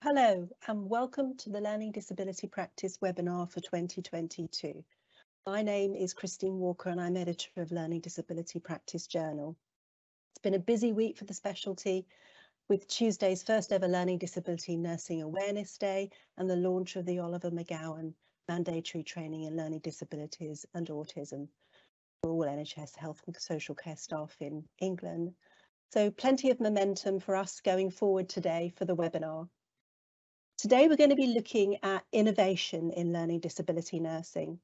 Hello and welcome to the Learning Disability Practice webinar for 2022. My name is Christine Walker and I'm editor of Learning Disability Practice Journal. It's been a busy week for the specialty with Tuesday's first ever Learning Disability Nursing Awareness Day and the launch of the Oliver McGowan Mandatory Training in Learning Disabilities and Autism for all NHS health and social care staff in England. So plenty of momentum for us going forward today for the webinar. Today we're going to be looking at innovation in learning disability nursing,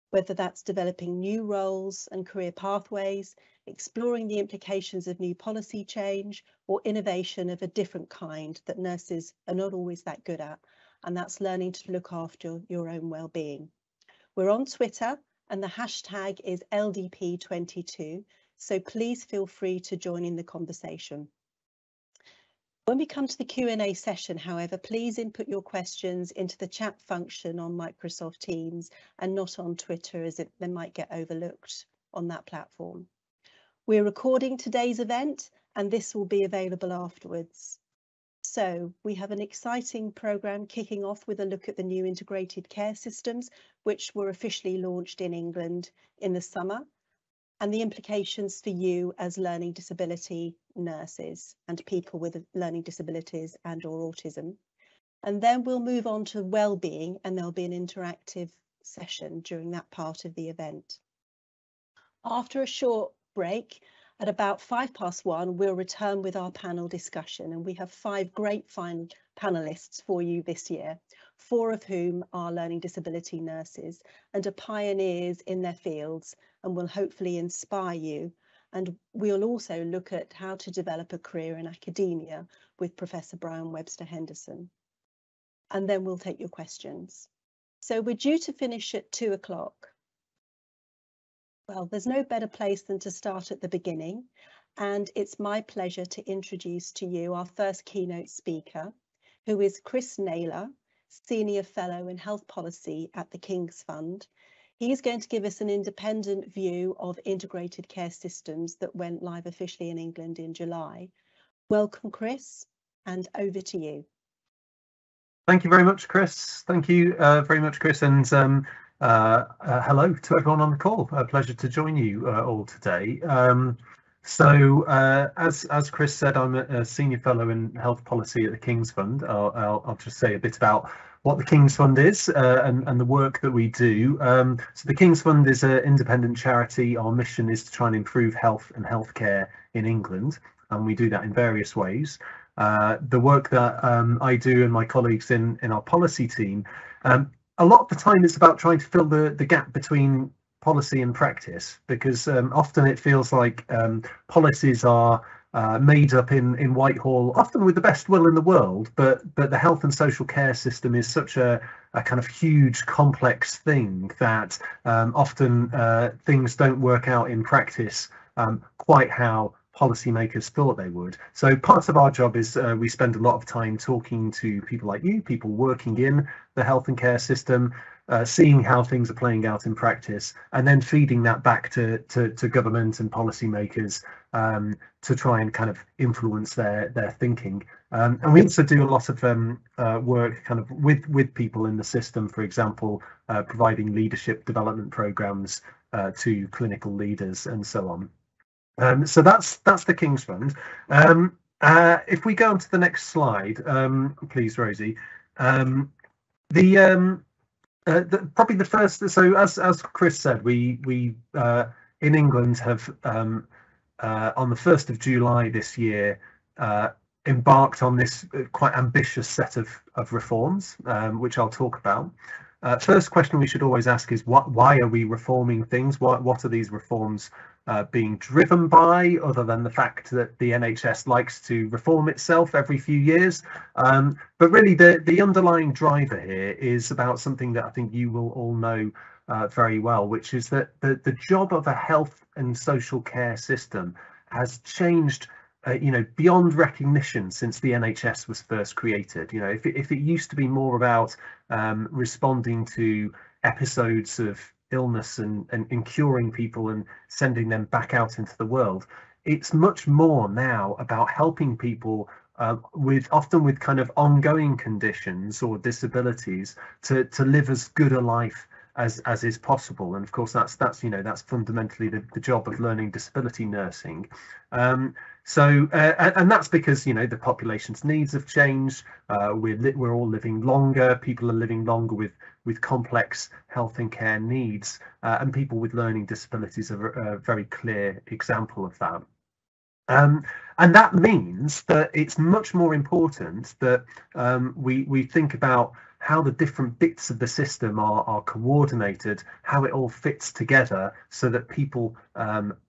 whether that's developing new roles and career pathways, exploring the implications of new policy change, or innovation of a different kind that nurses are not always that good at, and that's learning to look after your own well-being. We're on Twitter and the hashtag is LDP22, so please feel free to join in the conversation. When we come to the Q&A session, however, please input your questions into the chat function on Microsoft Teams and not on Twitter, as they might get overlooked on that platform. We're recording today's event and this will be available afterwards. So we have an exciting programme kicking off with a look at the new integrated care systems, which were officially launched in England in the summer, and the implications for you as learning disability nurses and people with learning disabilities and or autism. And then we'll move on to well-being, and there'll be an interactive session during that part of the event. After a short break, at about 1:05, we'll return with our panel discussion, and we have 5 great fine panelists for you this year, 4 of whom are learning disability nurses and are pioneers in their fields and will hopefully inspire you. And we'll also look at how to develop a career in academia with Professor Brian Webster Henderson. And then we'll take your questions. So we're due to finish at 2:00. Well, there's no better place than to start at the beginning. And it's my pleasure to introduce to you our first keynote speaker, who is Chris Naylor, Senior Fellow in Health Policy at the King's Fund. He's going to give us an independent view of integrated care systems that went live officially in England in July. Welcome, Chris, and over to you. Thank you very much, Chris. Thank you very much, Chris, and hello to everyone on the call. A pleasure to join you all today. As Chris said, I'm a Senior Fellow in Health Policy at the King's Fund. I'll just say a bit about what the King's Fund is and the work that we do. So the King's Fund is an independent charity. Our mission is to try and improve health and healthcare in England, and we do that in various ways. The work that I do and my colleagues in our policy team, a lot of the time it's about trying to fill the gap between policy and practice, because often it feels like policies are made up in Whitehall, often with the best will in the world, but the health and social care system is such a kind of huge complex thing that often things don't work out in practice quite how policymakers thought they would. So part of our job is we spend a lot of time talking to people like you, people working in the health and care system, seeing how things are playing out in practice, and then feeding that back to government and policymakers to try and kind of influence their thinking. And we also do a lot of work kind of with people in the system, for example, providing leadership development programs to clinical leaders and so on. So that's the King's Fund. If we go on to the next slide, please, Rosie. Probably the first. So as Chris said, we in England have on the 1st of July this year embarked on this quite ambitious set of reforms, which I'll talk about. First question we should always ask is why are we reforming things? What are these reforms being driven by, other than the fact that the NHS likes to reform itself every few years? But really the underlying driver here is about something that I think you will all know very well, which is that the job of a health and social care system has changed beyond recognition since the NHS was first created. If it used to be more about responding to episodes of illness and curing people and sending them back out into the world, it's much more now about helping people often with kind of ongoing conditions or disabilities to live as good a life as is possible. And of course that's fundamentally the job of learning disability nursing. And that's because the population's needs have changed. We're all living longer. People are living longer with complex health and care needs, and people with learning disabilities are a very clear example of that. And that means that it's much more important that we think about how the different bits of the system are coordinated, how it all fits together, so that people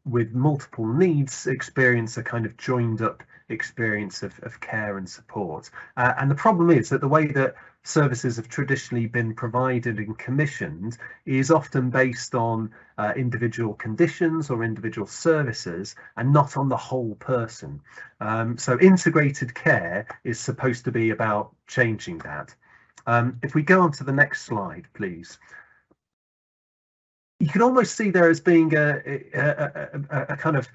with multiple needs experience a kind of joined up experience of care and support. And the problem is that the way that services have traditionally been provided and commissioned is often based on individual conditions or individual services and not on the whole person. So integrated care is supposed to be about changing that. If we go on to the next slide, please. You can almost see there as being a kind of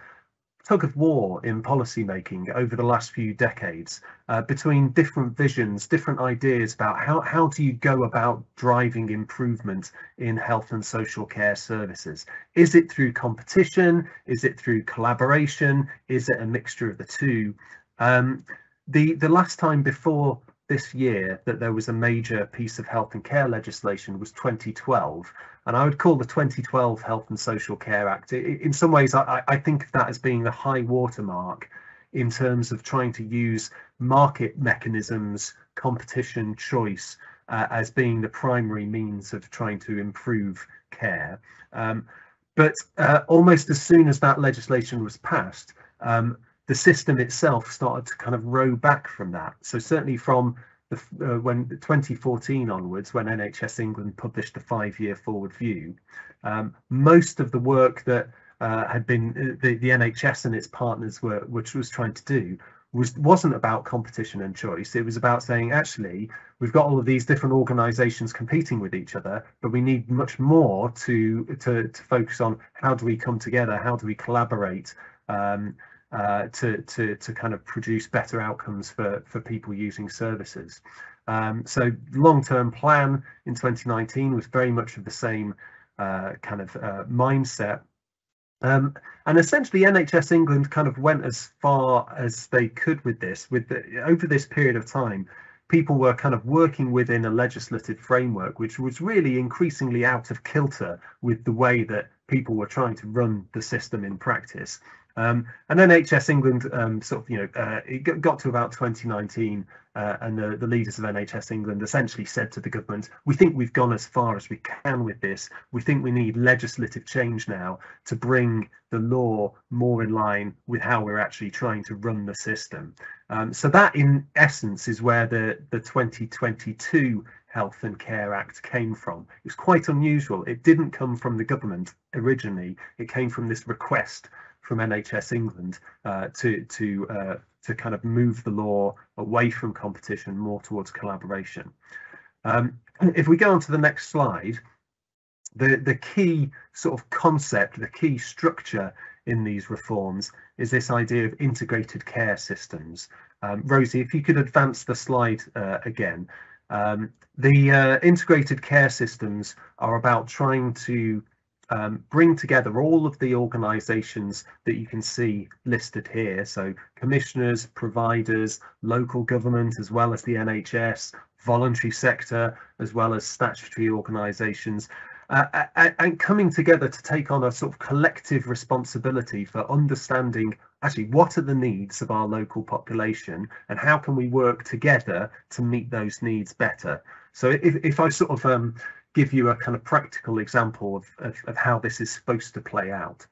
tug of war in policy making over the last few decades between different visions, different ideas about how do you go about driving improvement in health and social care services. Is it through competition? Is it through collaboration? Is it a mixture of the two? The last time before this year that there was a major piece of health and care legislation was 2012, and I would call the 2012 Health and Social Care Act, in some ways I think of that as being the high watermark in terms of trying to use market mechanisms, competition, choice as being the primary means of trying to improve care. But almost as soon as that legislation was passed, the system itself started to kind of row back from that. So certainly from when 2014 onwards, when NHS England published the 5-year forward view, most of the work that had been the NHS and its partners which was trying to do wasn't about competition and choice. It was about saying, actually, we've got all of these different organisations competing with each other, but we need much more to focus on how do we come together, how do we collaborate, to kind of produce better outcomes for people using services. So long-term plan in 2019 was very much of the same kind of mindset. And essentially NHS England kind of went as far as they could with this. Over this period of time, people were kind of working within a legislative framework which was really increasingly out of kilter with the way that people were trying to run the system in practice. And NHS England it got to about 2019 and the leaders of NHS England essentially said to the government, we think we've gone as far as we can with this. We think we need legislative change now to bring the law more in line with how we're actually trying to run the system. So that in essence is where the 2022 Health and Care Act came from. It was quite unusual. It didn't come from the government originally. It came from this request from NHS England to kind of move the law away from competition, more towards collaboration. If we go on to the next slide, the key sort of concept, the key structure in these reforms is this idea of integrated care systems. Rosie, if you could advance the slide again. The integrated care systems are about trying to bring together all of the organisations that you can see listed here. So commissioners, providers, local government, as well as the NHS, voluntary sector, as well as statutory organisations, and coming together to take on a sort of collective responsibility for understanding actually what are the needs of our local population and how can we work together to meet those needs better. So if I sort of give you a kind of practical example of how this is supposed to play out.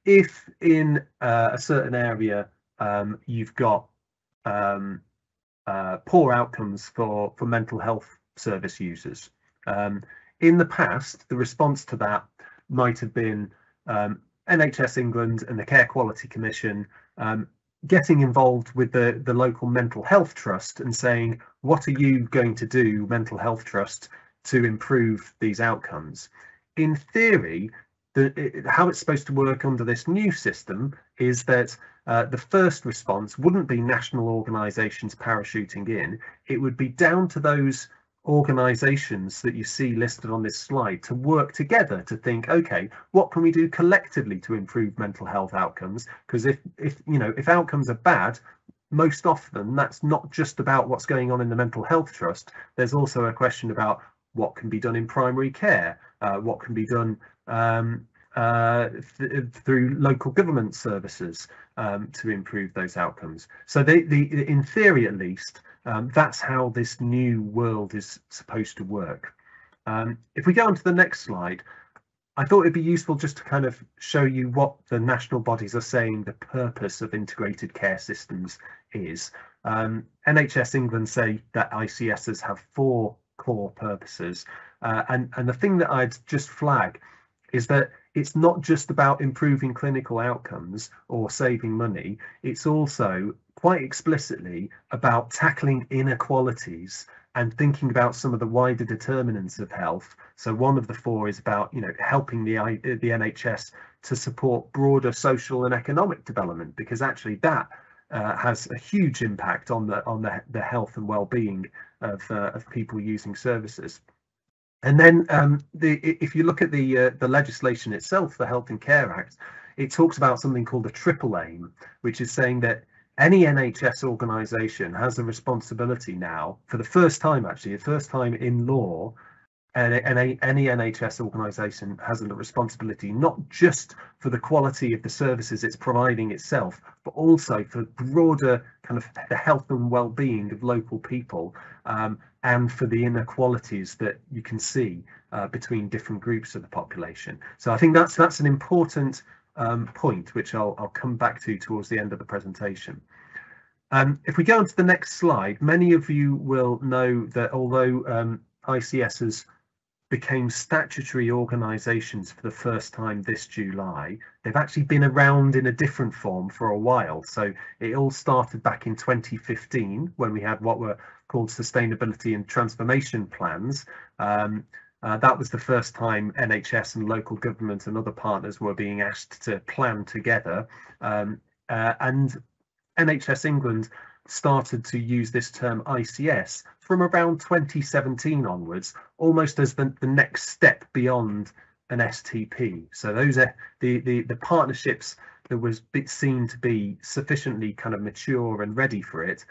If in a certain area you've got poor outcomes for mental health service users, in the past, the response to that might have been NHS England and the Care Quality Commission getting involved with the local mental health trust and saying, what are you going to do, mental health trust, to improve these outcomes? In theory, how it's supposed to work under this new system is that the first response wouldn't be national organisations parachuting in. It would be down to those organisations that you see listed on this slide to work together to think, okay, what can we do collectively to improve mental health outcomes? Because if outcomes are bad, most often that's not just about what's going on in the mental health trust. There's also a question about what can be done in primary care, what can be done through local government services to improve those outcomes. So in theory, at least, that's how this new world is supposed to work. If we go on to the next slide, I thought it'd be useful just to kind of show you what the national bodies are saying the purpose of integrated care systems is. NHS England say that ICSs have 4 core purposes, and the thing that I'd just flag is that it's not just about improving clinical outcomes or saving money, it's also quite explicitly about tackling inequalities and thinking about some of the wider determinants of health. So one of the 4 is about, helping the NHS to support broader social and economic development, because actually that has a huge impact on the health and well-being of people using services. And then if you look at the legislation itself, the Health and Care Act, it talks about something called a triple aim, which is saying that any NHS organisation has a responsibility now, for the first time actually, the first time in law, any NHS organisation has a responsibility not just for the quality of the services it's providing itself, but also for broader kind of the health and well-being of local people, and for the inequalities that you can see between different groups of the population. So I think that's an important point, which I'll come back to towards the end of the presentation. If we go on to the next slide, many of you will know that although ICSs became statutory organisations for the first time this July, they've actually been around in a different form for a while. So it all started back in 2015 when we had what were called sustainability and transformation plans. That was the first time NHS and local government and other partners were being asked to plan together. And NHS England started to use this term ICS from around 2017 onwards, almost as the next step beyond an STP. So those are the partnerships that was seen to be sufficiently kind of mature and ready for it,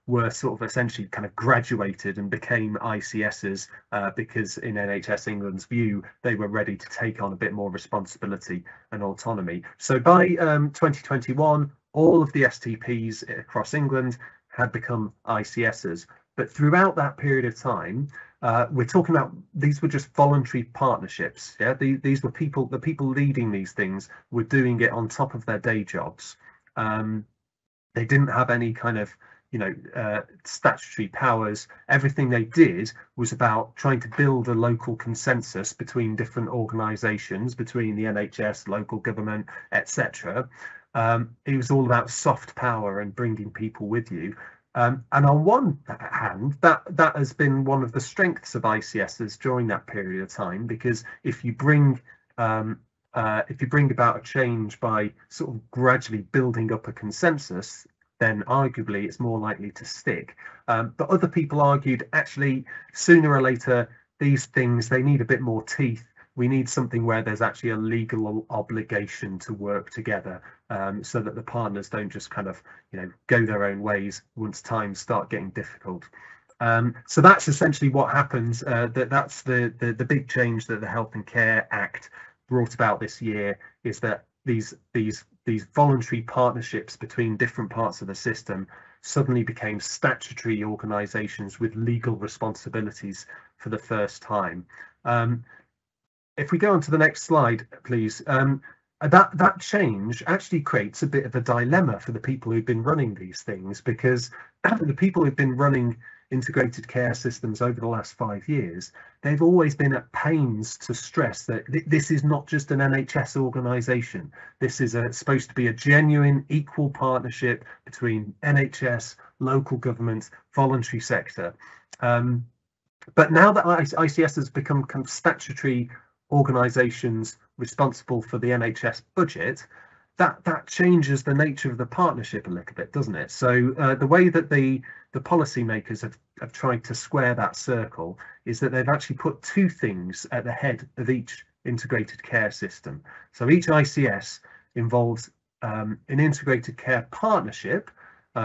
were sort of essentially kind of graduated and became ICSs because in NHS England's view, they were ready to take on a bit more responsibility and autonomy. So by 2021, all of the STPs across England had become ICSs. But throughout that period of time, we're talking about, these were just voluntary partnerships. Yeah, these were the people leading these things were doing it on top of their day jobs. They didn't have any kind of, statutory powers. Everything they did was about trying to build a local consensus between different organisations, between the NHS, local government, etc. It was all about soft power and bringing people with you. And on one hand, that has been one of the strengths of ICSs during that period of time, because if you bring about a change by sort of gradually building up a consensus, then arguably it's more likely to stick. But other people argued, actually, sooner or later, these things, they need a bit more teeth. We need something where there's actually a legal obligation to work together, so that the partners don't just kind of, go their own ways once times start getting difficult. So that's essentially what happens. That's the big change that the Health and Care Act brought about this year, is that these voluntary partnerships between different parts of the system suddenly became statutory organisations with legal responsibilities for the first time. If we go on to the next slide, please. That change actually creates a bit of a dilemma for the people who've been running these things, because the people who've been running integrated care systems over the last 5 years, they've always been at pains to stress that this is not just an NHS organisation. This is supposed to be a genuine equal partnership between NHS, local government, voluntary sector. But now that ICS has become kind of statutory organisations responsible for the NHS budget, that changes the nature of the partnership a little bit, doesn't it? So the way that the policymakers have tried to square that circle is that they've actually put two things at the head of each integrated care system. So each ICS involves an integrated care partnership.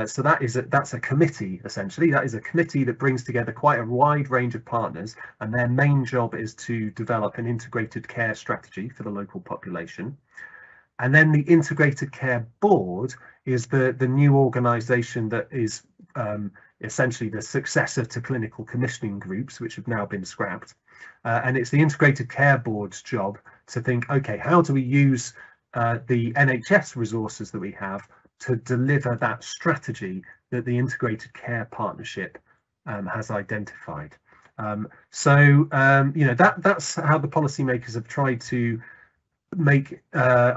So that's a committee, essentially. That is a committee that brings together quite a wide range of partners, and their main job is to develop an integrated care strategy for the local population. And then the Integrated Care Board is the new organisation that is essentially the successor to clinical commissioning groups, which have now been scrapped. And it's the Integrated Care Board's job to think, okay, how do we use the NHS resources that we have to deliver that strategy that the Integrated Care Partnership has identified. So that's how the policymakers have tried to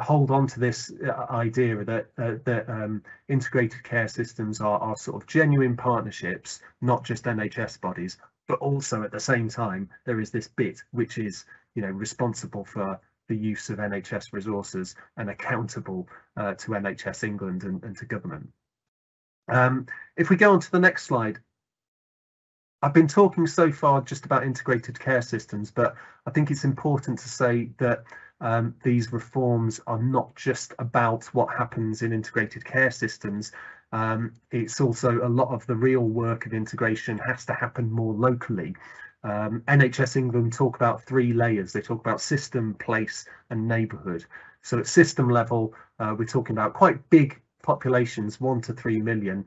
hold on to this idea that integrated care systems are sort of genuine partnerships, not just NHS bodies, but also at the same time there is this bit which is responsible for the use of NHS resources and accountable to NHS England and to government. If we go on to the next slide, I've been talking so far just about integrated care systems, but I think it's important to say that these reforms are not just about what happens in integrated care systems. It's also a lot of the real work of integration has to happen more locally. NHS England talk about three layers. They talk about system, place and neighbourhood. So at system level, we're talking about quite big populations, 1 to 3 million,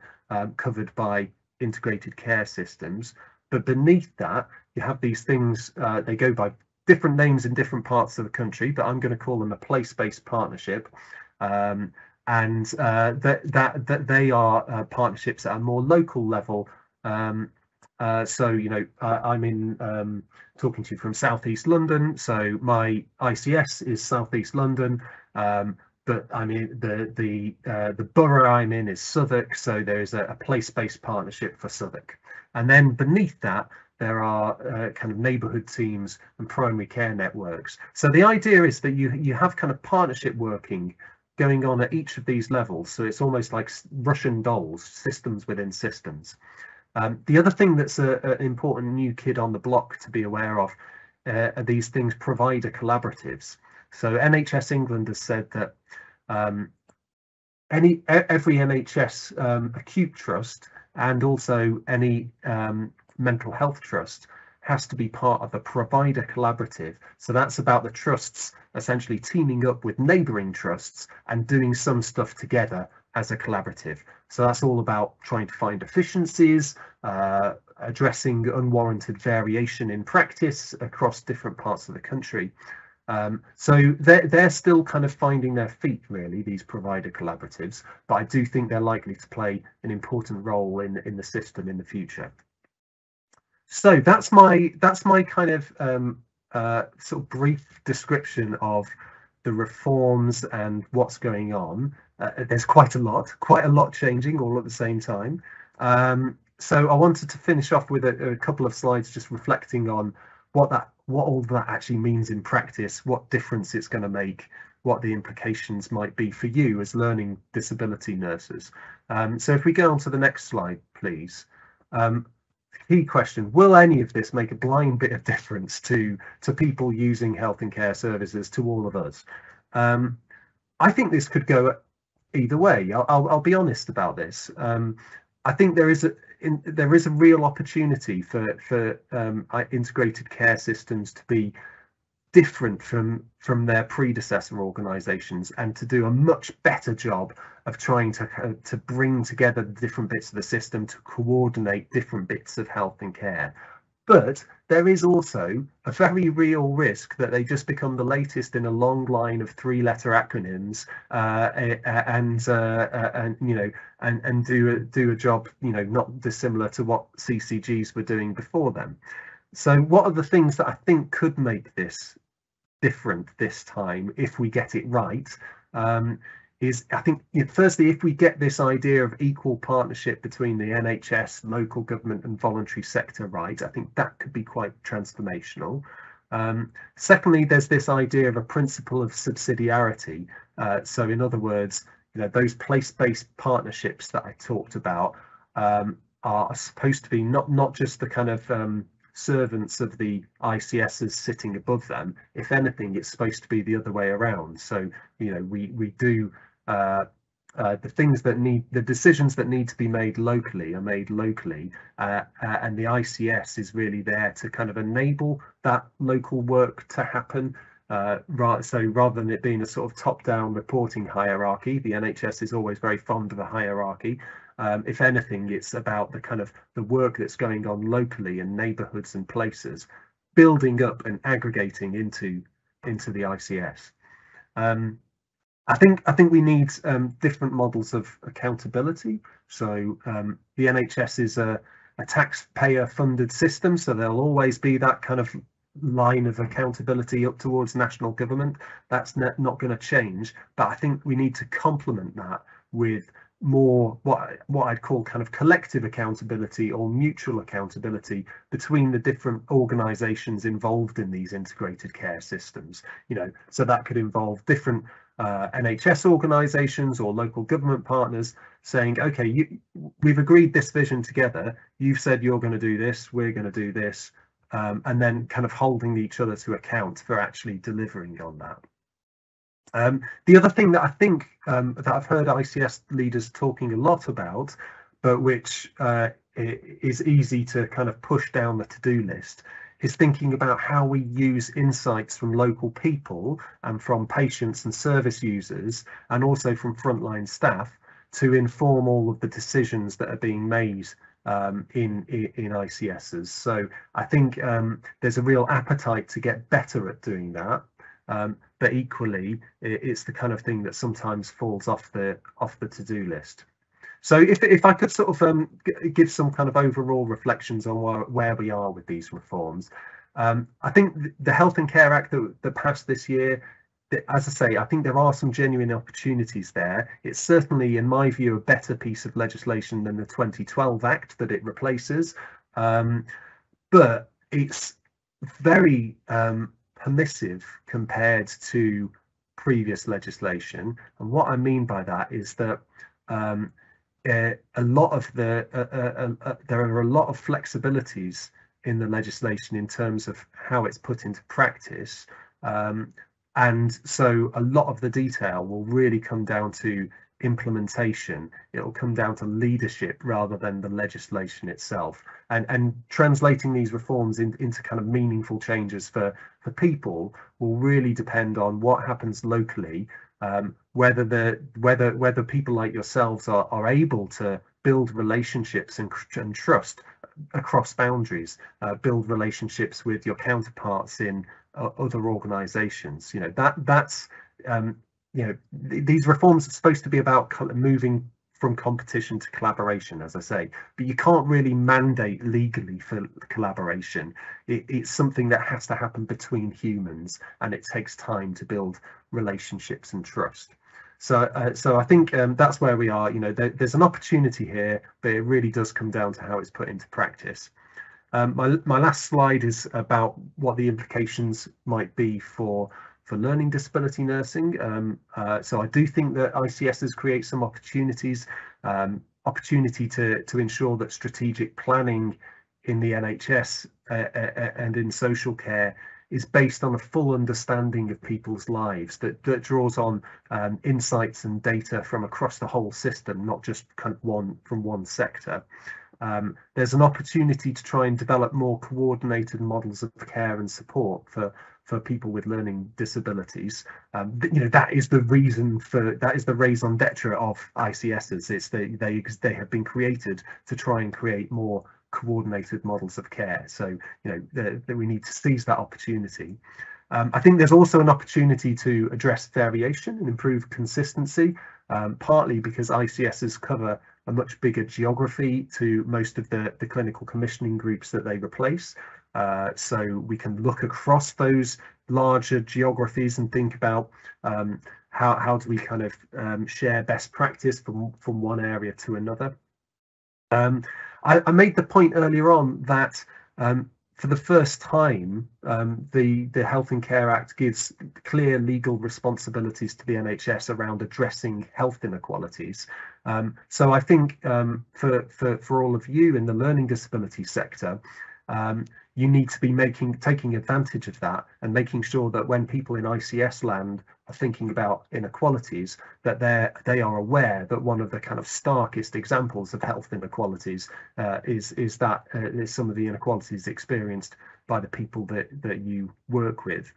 covered by integrated care systems. But beneath that, you have these things, they go by different names in different parts of the country, but I'm going to call them a place-based partnership. And that they are partnerships at a more local level. So I'm in talking to you from Southeast London, so my ICS is Southeast London, but I mean the borough I'm in is Southwark, so there's a place-based partnership for Southwark. And then beneath that there are kind of neighbourhood teams and primary care networks. So the idea is that you have kind of partnership working going on at each of these levels, so it's almost like Russian dolls, systems within systems. The other thing that's an important new kid on the block to be aware of are these things provider collaboratives. So NHS England has said that every NHS acute trust and also any mental health trust has to be part of a provider collaborative. So that's about the trusts essentially teaming up with neighbouring trusts and doing some stuff together as a collaborative. So that's all about trying to find efficiencies, addressing unwarranted variation in practice across different parts of the country. So they're still kind of finding their feet, really, these provider collaboratives, but I do think they're likely to play an important role in the system in the future. So that's my kind of sort of brief description of the reforms and what's going on. There's quite a lot changing all at the same time. So I wanted to finish off with a couple of slides just reflecting on what all that actually means in practice, what difference it's going to make, what the implications might be for you as learning disability nurses. So if we go on to the next slide, please. Key question: will any of this make a blind bit of difference to people using health and care services, to all of us? I think this could go either way. I'll be honest about this. I think there is a real opportunity for integrated care systems to be different from their predecessor organisations and to do a much better job of trying to bring together the different bits of the system, to coordinate different bits of health and care. But there is also a very real risk that they just become the latest in a long line of 3-letter acronyms and do a job not dissimilar to what CCGs were doing before them. So what are the things that I think could make this different this time if we get it right? Is I think firstly, if we get this idea of equal partnership between the NHS, local government and voluntary sector right, I think that could be quite transformational. Secondly, there's this idea of a principle of subsidiarity. So in other words, those place-based partnerships that I talked about are supposed to be not just the kind of servants of the ICSs sitting above them. If anything, it's supposed to be the other way around. So we do the decisions that need to be made locally are made locally, and the ICS is really there to kind of enable that local work to happen. So rather than it being a sort of top-down reporting hierarchy, the NHS is always very fond of a hierarchy. If anything, it's about the work that's going on locally in neighbourhoods and places, building up and aggregating into the ICS. I think we need different models of accountability. So the NHS is a taxpayer-funded system, so there'll always be that kind of line of accountability up towards national government. That's not going to change, but I think we need to complement that with more what I'd call kind of collective accountability or mutual accountability between the different organisations involved in these integrated care systems. So that could involve different NHS organisations or local government partners saying, okay, we've agreed this vision together, you've said you're going to do this, we're going to do this, and then kind of holding each other to account for actually delivering on that. The other thing that I think that I've heard ICS leaders talking a lot about, but which is easy to kind of push down the to-do list, is thinking about how we use insights from local people and from patients and service users, and also from frontline staff, to inform all of the decisions that are being made in ICSs. So I think there's a real appetite to get better at doing that. But equally, it's the kind of thing that sometimes falls off the to-do list. So if I could sort of give some kind of overall reflections on where we are with these reforms, I think the Health and Care Act that passed this year, as I say, I think there are some genuine opportunities there. It's certainly, in my view, a better piece of legislation than the 2012 Act that it replaces, but it's very permissive compared to previous legislation. And what I mean by that is that there are a lot of flexibilities in the legislation in terms of how it's put into practice, and so a lot of the detail will really come down to implementation. It'll come down to leadership rather than the legislation itself, and translating these reforms into kind of meaningful changes for people will really depend on what happens locally, whether people like yourselves are able to build relationships and trust across boundaries, build relationships with your counterparts in other organizations. These reforms are supposed to be about moving from competition to collaboration, as I say, but you can't really mandate legally for collaboration. It's something that has to happen between humans, and it takes time to build relationships and trust. So I think that's where we are. There's an opportunity here, but it really does come down to how it's put into practice. My last slide is about what the implications might be for learning disability nursing. So I do think that ICSs create some opportunities, opportunity to ensure that strategic planning in the NHS and in social care is based on a full understanding of people's lives, that draws on insights and data from across the whole system, not just kind of from one sector. There's an opportunity to try and develop more coordinated models of care and support for people with learning disabilities. That is the reason that is the raison d'etre of ICSs. It's they have been created to try and create more coordinated models of care. So that we need to seize that opportunity. I think there's also an opportunity to address variation and improve consistency, partly because ICSs cover a much bigger geography to most of the clinical commissioning groups that they replace. So we can look across those larger geographies and think about how do we kind of share best practice from one area to another. I made the point earlier on that for the first time, the Health and Care Act gives clear legal responsibilities to the NHS around addressing health inequalities. So I think for all of you in the learning disability sector, you need to be taking advantage of that and making sure that when people in ICS land are thinking about inequalities, that they are aware that one of the kind of starkest examples of health inequalities is some of the inequalities experienced by the people that you work with.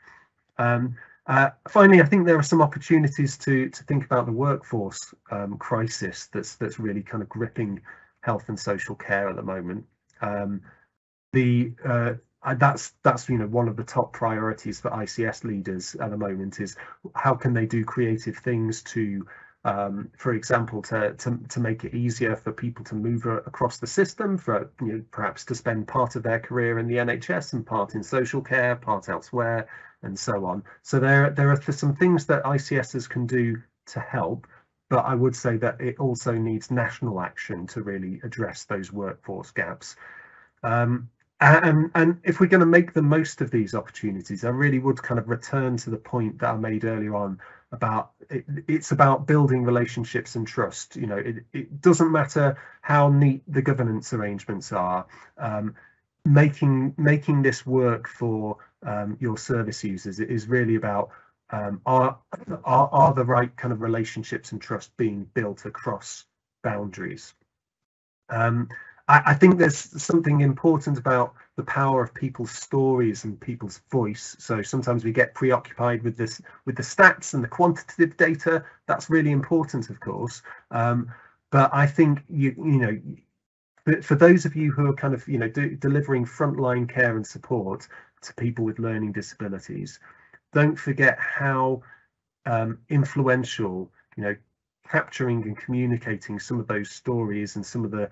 Finally, I think there are some opportunities to think about the workforce crisis that's really kind of gripping health and social care at the moment. That's one of the top priorities for ICS leaders at the moment, is how can they do creative things to for example to make it easier for people to move across the system, for perhaps to spend part of their career in the NHS and part in social care, part elsewhere, and so on. So there are some things that ICSs can do to help, but I would say that it also needs national action to really address those workforce gaps. And if we're going to make the most of these opportunities, I really would kind of return to the point that I made earlier on about it's about building relationships and trust. It doesn't matter how neat the governance arrangements are. Making this work for your service users is really about are the right kind of relationships and trust being built across boundaries. I think there's something important about the power of people's stories and people's voice. So sometimes we get preoccupied with the stats and the quantitative data. That's really important, of course. But I think for those of you who are kind of delivering frontline care and support to people with learning disabilities, don't forget how influential capturing and communicating some of those stories and some of the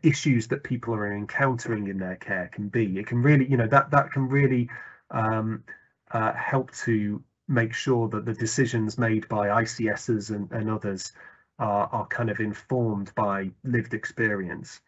issues that people are encountering in their care can be. It can really, that can really help to make sure that the decisions made by ICSs and others are kind of informed by lived experience.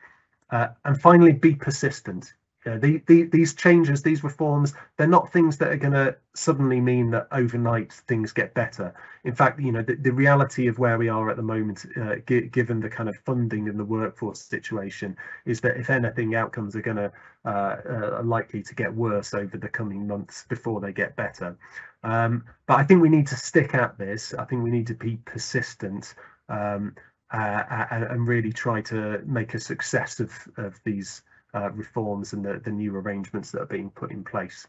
And finally, be persistent. These changes, these reforms, they're not things that are going to suddenly mean that overnight things get better. In fact, the reality of where we are at the moment, given the kind of funding and the workforce situation, is that if anything, outcomes are going to are likely to get worse over the coming months before they get better. But I think we need to stick at this. I think we need to be persistent and really try to make a success of these reforms and the new arrangements that are being put in place.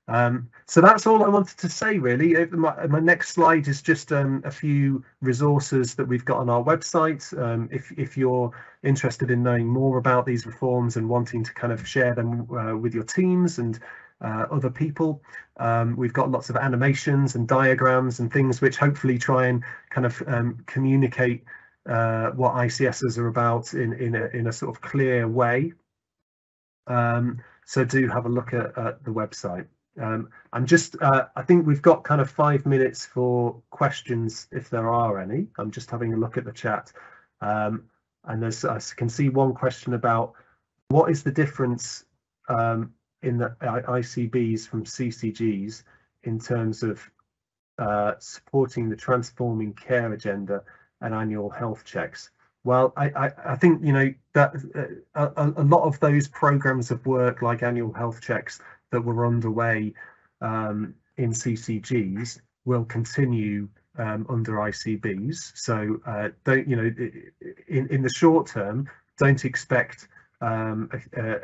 So that's all I wanted to say, really. My next slide is just a few resources that we've got on our website. If you're interested in knowing more about these reforms and wanting to kind of share them with your teams and other people, we've got lots of animations and diagrams and things which hopefully try and kind of communicate what ICSs are about in a sort of clear way. So do have a look at the website. I think we've got kind of 5 minutes for questions if there are any. I'm just having a look at the chat, and I can see one question about what is the difference in the ICBs from CCGs in terms of supporting the transforming care agenda and annual health checks. Well, I think that a lot of those programs of work, like annual health checks that were underway in CCGs, will continue under ICBs. So don't in the short term, don't expect an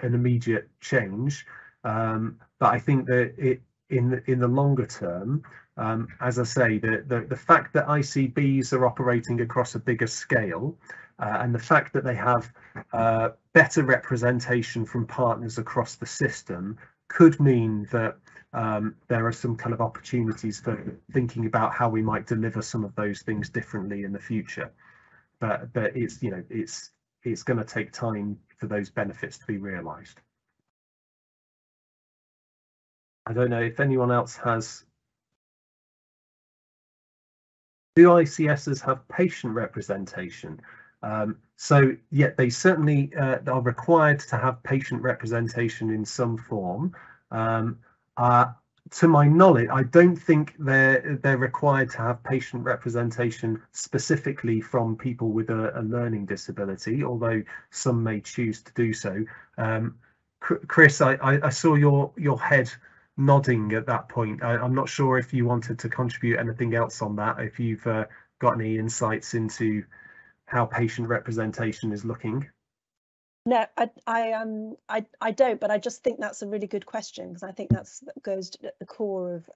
immediate change. But I think that in the longer term, as I say, the fact that ICBs are operating across a bigger scale, and the fact that they have better representation from partners across the system could mean that there are some kind of opportunities for thinking about how we might deliver some of those things differently in the future. But it's it's going to take time for those benefits to be realised. I don't know if anyone else has. Do ICSs have patient representation? So yeah, they certainly are required to have patient representation in some form. To my knowledge, I don't think they're required to have patient representation specifically from people with a learning disability, although some may choose to do so. Chris, I saw your head nodding at that point. I'm not sure if you wanted to contribute anything else on that, if you've got any insights into how patient representation is looking. No, I don't, but I just think that's a really good question, because I think that goes to the core of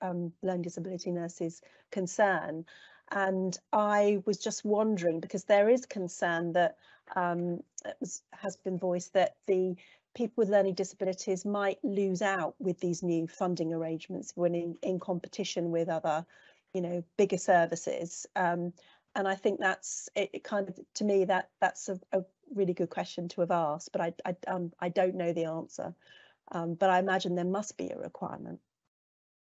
learning disability nurses' concern. And I was just wondering, because there is concern that has been voiced, that the people with learning disabilities might lose out with these new funding arrangements when in competition with other, bigger services. And I think that's it kind of, to me, that's a really good question to have asked, but I don't know the answer. But I imagine there must be a requirement.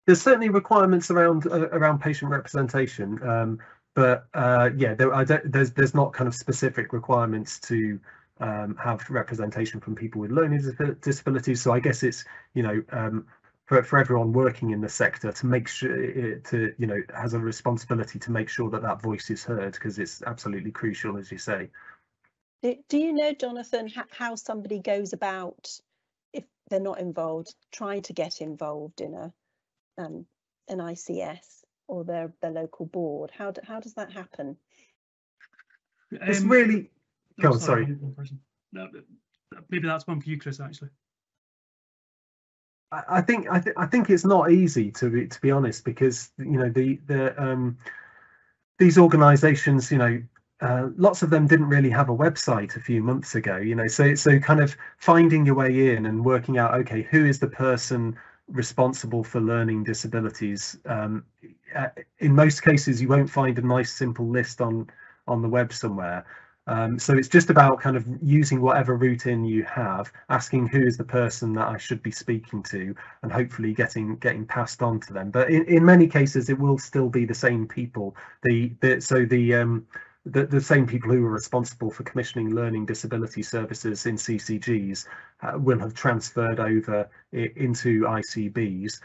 There's certainly requirements around patient representation, but yeah, there's not kind of specific requirements to have representation from people with learning disabilities. So I guess it's for everyone working in the sector to make sure has a responsibility to make sure that voice is heard, because it's absolutely crucial, as you say. Do you know, Jonathan, how somebody goes about, if they're not involved, trying to get involved in an ICS or their local board? How does that happen? It's really. Go on, sorry. No, maybe that's one for you, Chris. Actually, I think it's not easy, to be honest, because these organisations, lots of them didn't really have a website a few months ago, so kind of finding your way in and working out, okay, who is the person responsible for learning disabilities. In most cases, you won't find a nice simple list on the web somewhere. So it's just about kind of using whatever route in you have, asking who is the person that I should be speaking to, and hopefully getting passed on to them. But in many cases, it will still be the same people. The same people who are responsible for commissioning learning disability services in CCGs will have transferred over into ICBs.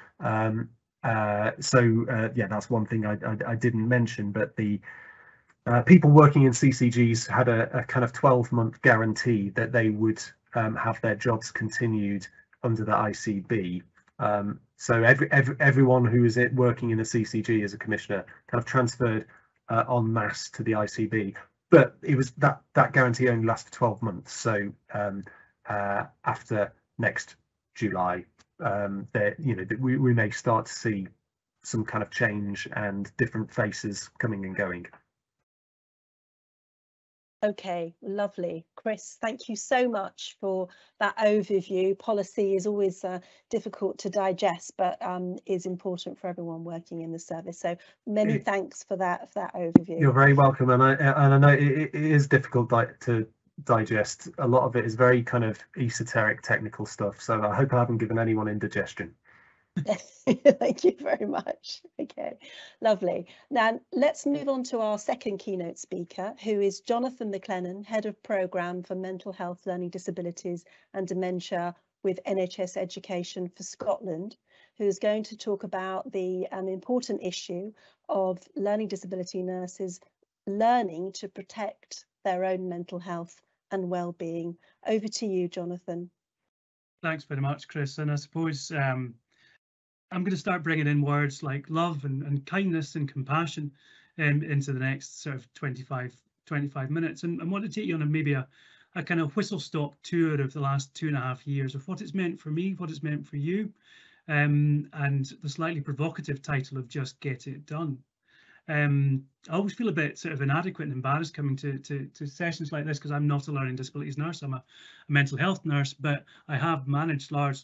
Yeah, that's one thing I didn't mention, but the people working in CCGs had a kind of 12-month guarantee that they would have their jobs continued under the ICB. So everyone who is working in a CCG as a commissioner kind of transferred en masse to the ICB, but it was that guarantee only lasted 12 months. So after next July, we may start to see some kind of change and different faces coming and going. Okay, lovely. Chris, thank you so much for that overview. Policy is always difficult to digest, but is important for everyone working in the service. So many thanks for that overview. You're very welcome, and I know it is difficult to digest. A lot of it is very kind of esoteric technical stuff, so I hope I haven't given anyone indigestion. Thank you very much. Okay, lovely. Now let's move on to our second keynote speaker, who is Jonathan McLennan, Head of Programme for Mental Health, Learning Disabilities and Dementia with NHS Education for Scotland, who is going to talk about the important issue of learning disability nurses learning to protect their own mental health and well-being. Over to you, Jonathan. Thanks very much, Chris. And I suppose I'm going to start bringing in words like love and kindness and compassion into the next sort of 25 minutes, and I want to take you on maybe a kind of whistle-stop tour of the last 2.5 years of what it's meant for me, what it's meant for you, and the slightly provocative title of Just Get It Done. I always feel a bit sort of inadequate and embarrassed coming to sessions like this, because I'm not a learning disabilities nurse. I'm a mental health nurse, but I have managed large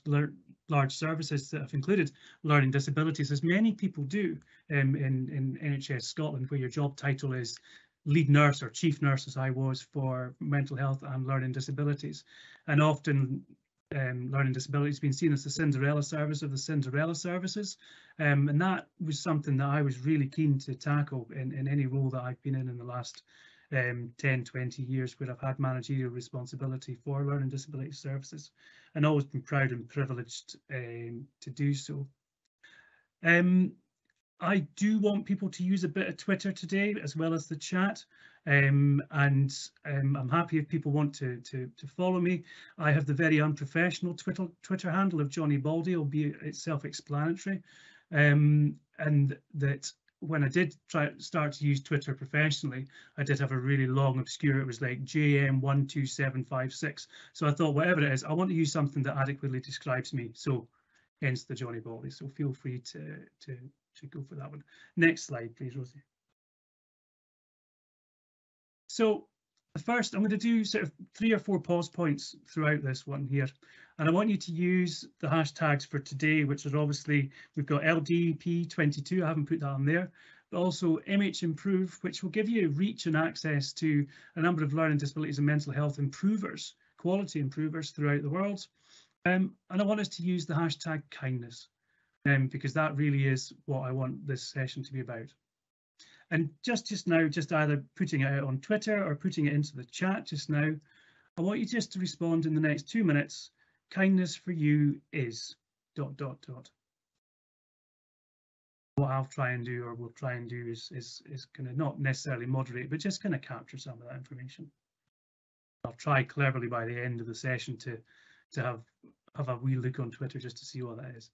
services that have included learning disabilities, as many people do in NHS Scotland, where your job title is lead nurse or chief nurse, as I was for mental health and learning disabilities. And often learning disability has been seen as the Cinderella service of the Cinderella services, and that was something that I was really keen to tackle in any role that I've been in the last 10, 20 years where I've had managerial responsibility for learning disability services, and always been proud and privileged to do so. I do want people to use a bit of Twitter today as well as the chat, and I'm happy if people want to follow me. I have the very unprofessional Twitter handle of Johnny Baldy, albeit it's self-explanatory, and that when I did start to use Twitter professionally, I did have a really long obscure, it was like JM12756. So I thought, whatever it is, I want to use something that adequately describes me. So hence the Johnny Baldy. So feel free to go for that one. Next slide, please, Rosie. So first, I'm going to do sort of 3 or 4 pause points throughout this one here. And I want you to use the hashtags for today, which are obviously, we've got LDP22, I haven't put that on there, but also MHimprove, which will give you reach and access to a number of learning disabilities and mental health improvers, quality improvers throughout the world. And I want us to use the hashtag kindness, because that really is what I want this session to be about. And just now, just either putting it out on Twitter or putting it into the chat just now, I want you just to respond in the next 2 minutes. Kindness for you is ... What I'll try and do, or we'll try and do, is kind of not necessarily moderate, but just kind of capture some of that information. I'll try cleverly by the end of the session to have a wee look on Twitter just to see what that is.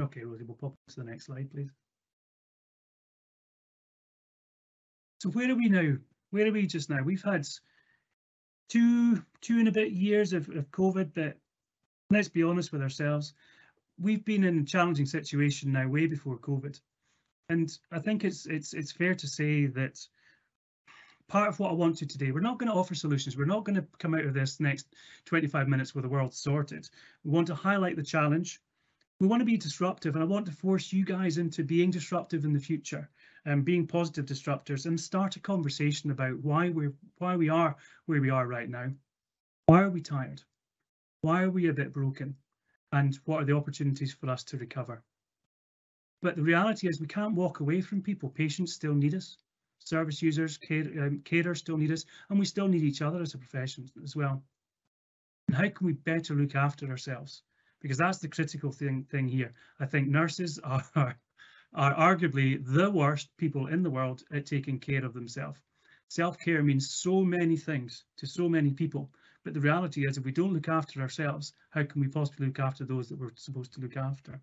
Okay, Rosie, we'll pop to the next slide, please. So where are we now? Where are we just now? We've had two and a bit years of COVID, but let's be honest with ourselves. We've been in a challenging situation now way before COVID. And I think it's fair to say that part of what I want to today, we're not going to offer solutions. We're not going to come out of this next 25 minutes with the world sorted. We want to highlight the challenge. We want to be disruptive, and I want to force you guys into being disruptive in the future and being positive disruptors, and start a conversation about why we are where we are right now. Why are we tired? Why are we a bit broken? And what are the opportunities for us to recover? But the reality is we can't walk away from people. Patients still need us. Service users, carers still need us, and we still need each other as a profession as well. And how can we better look after ourselves? Because that's the critical thing here. I think nurses are arguably the worst people in the world at taking care of themselves. Self-care means so many things to so many people, but the reality is if we don't look after ourselves, how can we possibly look after those that we're supposed to look after?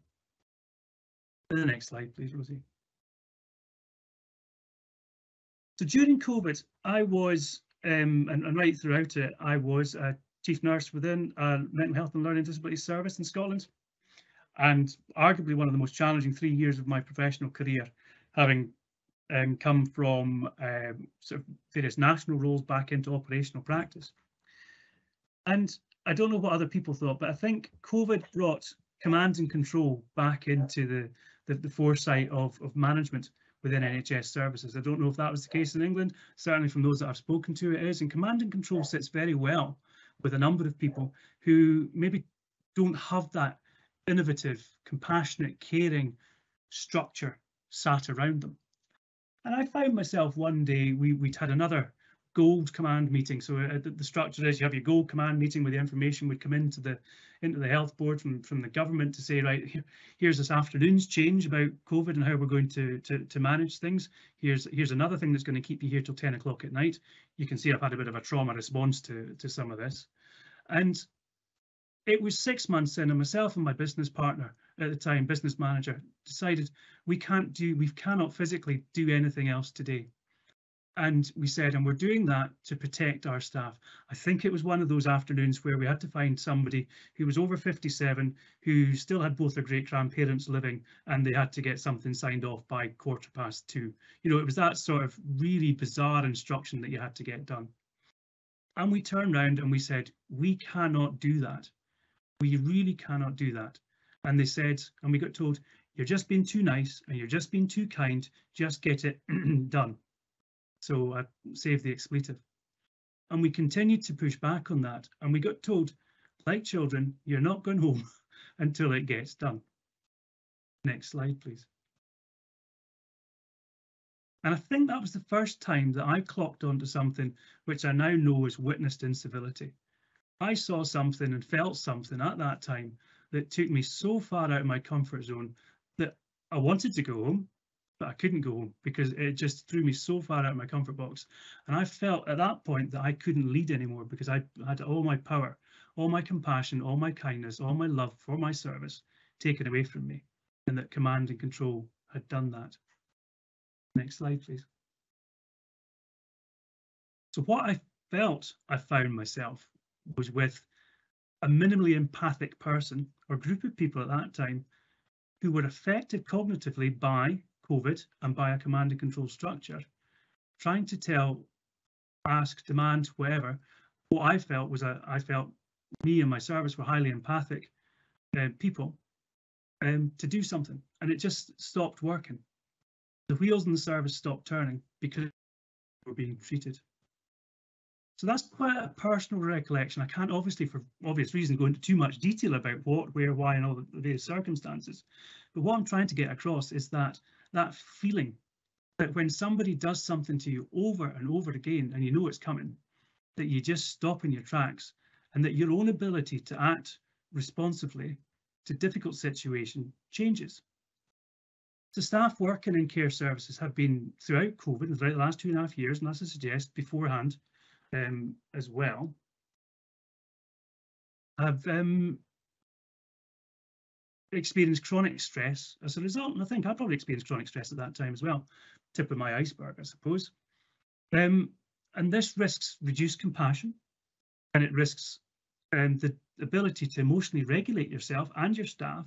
The next slide, please, Rosie. So during COVID, I was, and right throughout it, I was a chief nurse within a mental health and learning disability service in Scotland, and arguably one of the most challenging 3 years of my professional career, having come from sort of various national roles back into operational practice. And I don't know what other people thought, but I think COVID brought command and control back into the foresight of management within NHS services. I don't know if that was the case in England. Certainly from those that I've spoken to, it is. And command and control sits very well with a number of people who maybe don't have that innovative, compassionate, caring structure sat around them. And I found myself one day, we'd had another gold command meeting. So the structure is you have your gold command meeting where the information would come into the health board from the government to say, right, here's this afternoon's change about COVID and how we're going to manage things. Here's another thing that's going to keep you here till 10 o'clock at night. You can see I've had a bit of a trauma response to some of this. And it was 6 months in, and myself and my business partner at the time, business manager, decided we cannot physically do anything else today. And we said, and we're doing that to protect our staff. I think it was one of those afternoons where we had to find somebody who was over 57, who still had both their great grandparents living, and they had to get something signed off by 2:15. You know, it was that sort of really bizarre instruction that you had to get done. And we turned around and we said, we cannot do that. We really cannot do that. And they said, and we got told, you're just being too nice and you're just being too kind, just get it done. So I saved the expletive. And we continued to push back on that. And we got told, like children, you're not going home until it gets done. Next slide, please. And I think that was the first time that I clocked onto something which I now know is witnessed incivility. I saw something and felt something at that time that took me so far out of my comfort zone that I wanted to go home, but I couldn't go home because it just threw me so far out of my comfort box. And I felt at that point that I couldn't lead anymore because I had all my power, all my compassion, all my kindness, all my love for my service taken away from me, and that command and control had done that. Next slide, please. So what I felt I found myself was with a minimally empathic person or group of people at that time who were affected cognitively by COVID and by a command and control structure, trying to tell, ask, demand, whatever. What I felt was I felt me and my service were highly empathic people to do something, and it just stopped working. The wheels in the service stopped turning because we were being treated. So that's quite a personal recollection. I can't obviously, for obvious reasons, go into too much detail about what, where, why, and all the various circumstances. But what I'm trying to get across is that feeling that when somebody does something to you over and over again, and you know it's coming, that you just stop in your tracks, and that your own ability to act responsibly to difficult situation changes. So staff working in care services have been throughout COVID, throughout the last 2.5 years, and as I suggest beforehand as well, have experienced chronic stress as a result. And I think I probably experienced chronic stress at that time as well. Tip of my iceberg, I suppose. And this risks reduced compassion, and it risks the ability to emotionally regulate yourself and your staff,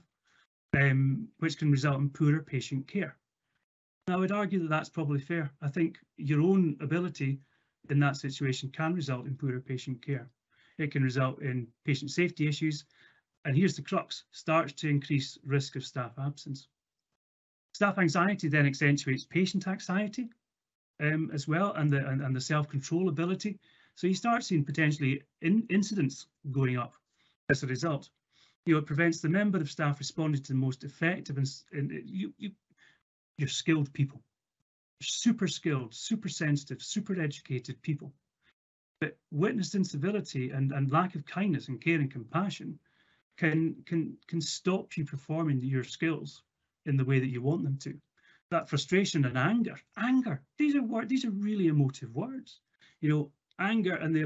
which can result in poorer patient care. And I would argue that that's probably fair. I think your own ability in that situation can result in poorer patient care. It can result in patient safety issues. And here's the crux, starts to increase risk of staff absence. Staff anxiety then accentuates patient anxiety as well, and the self-control ability. So you start seeing potentially incidents going up as a result. You know, it prevents the member of staff responding to the most effective and you're skilled people, super skilled, super sensitive, super educated people. But witnessed incivility and lack of kindness and care and compassion can stop you performing your skills in the way that you want them to. That frustration and anger, these are really emotive words. You know, anger and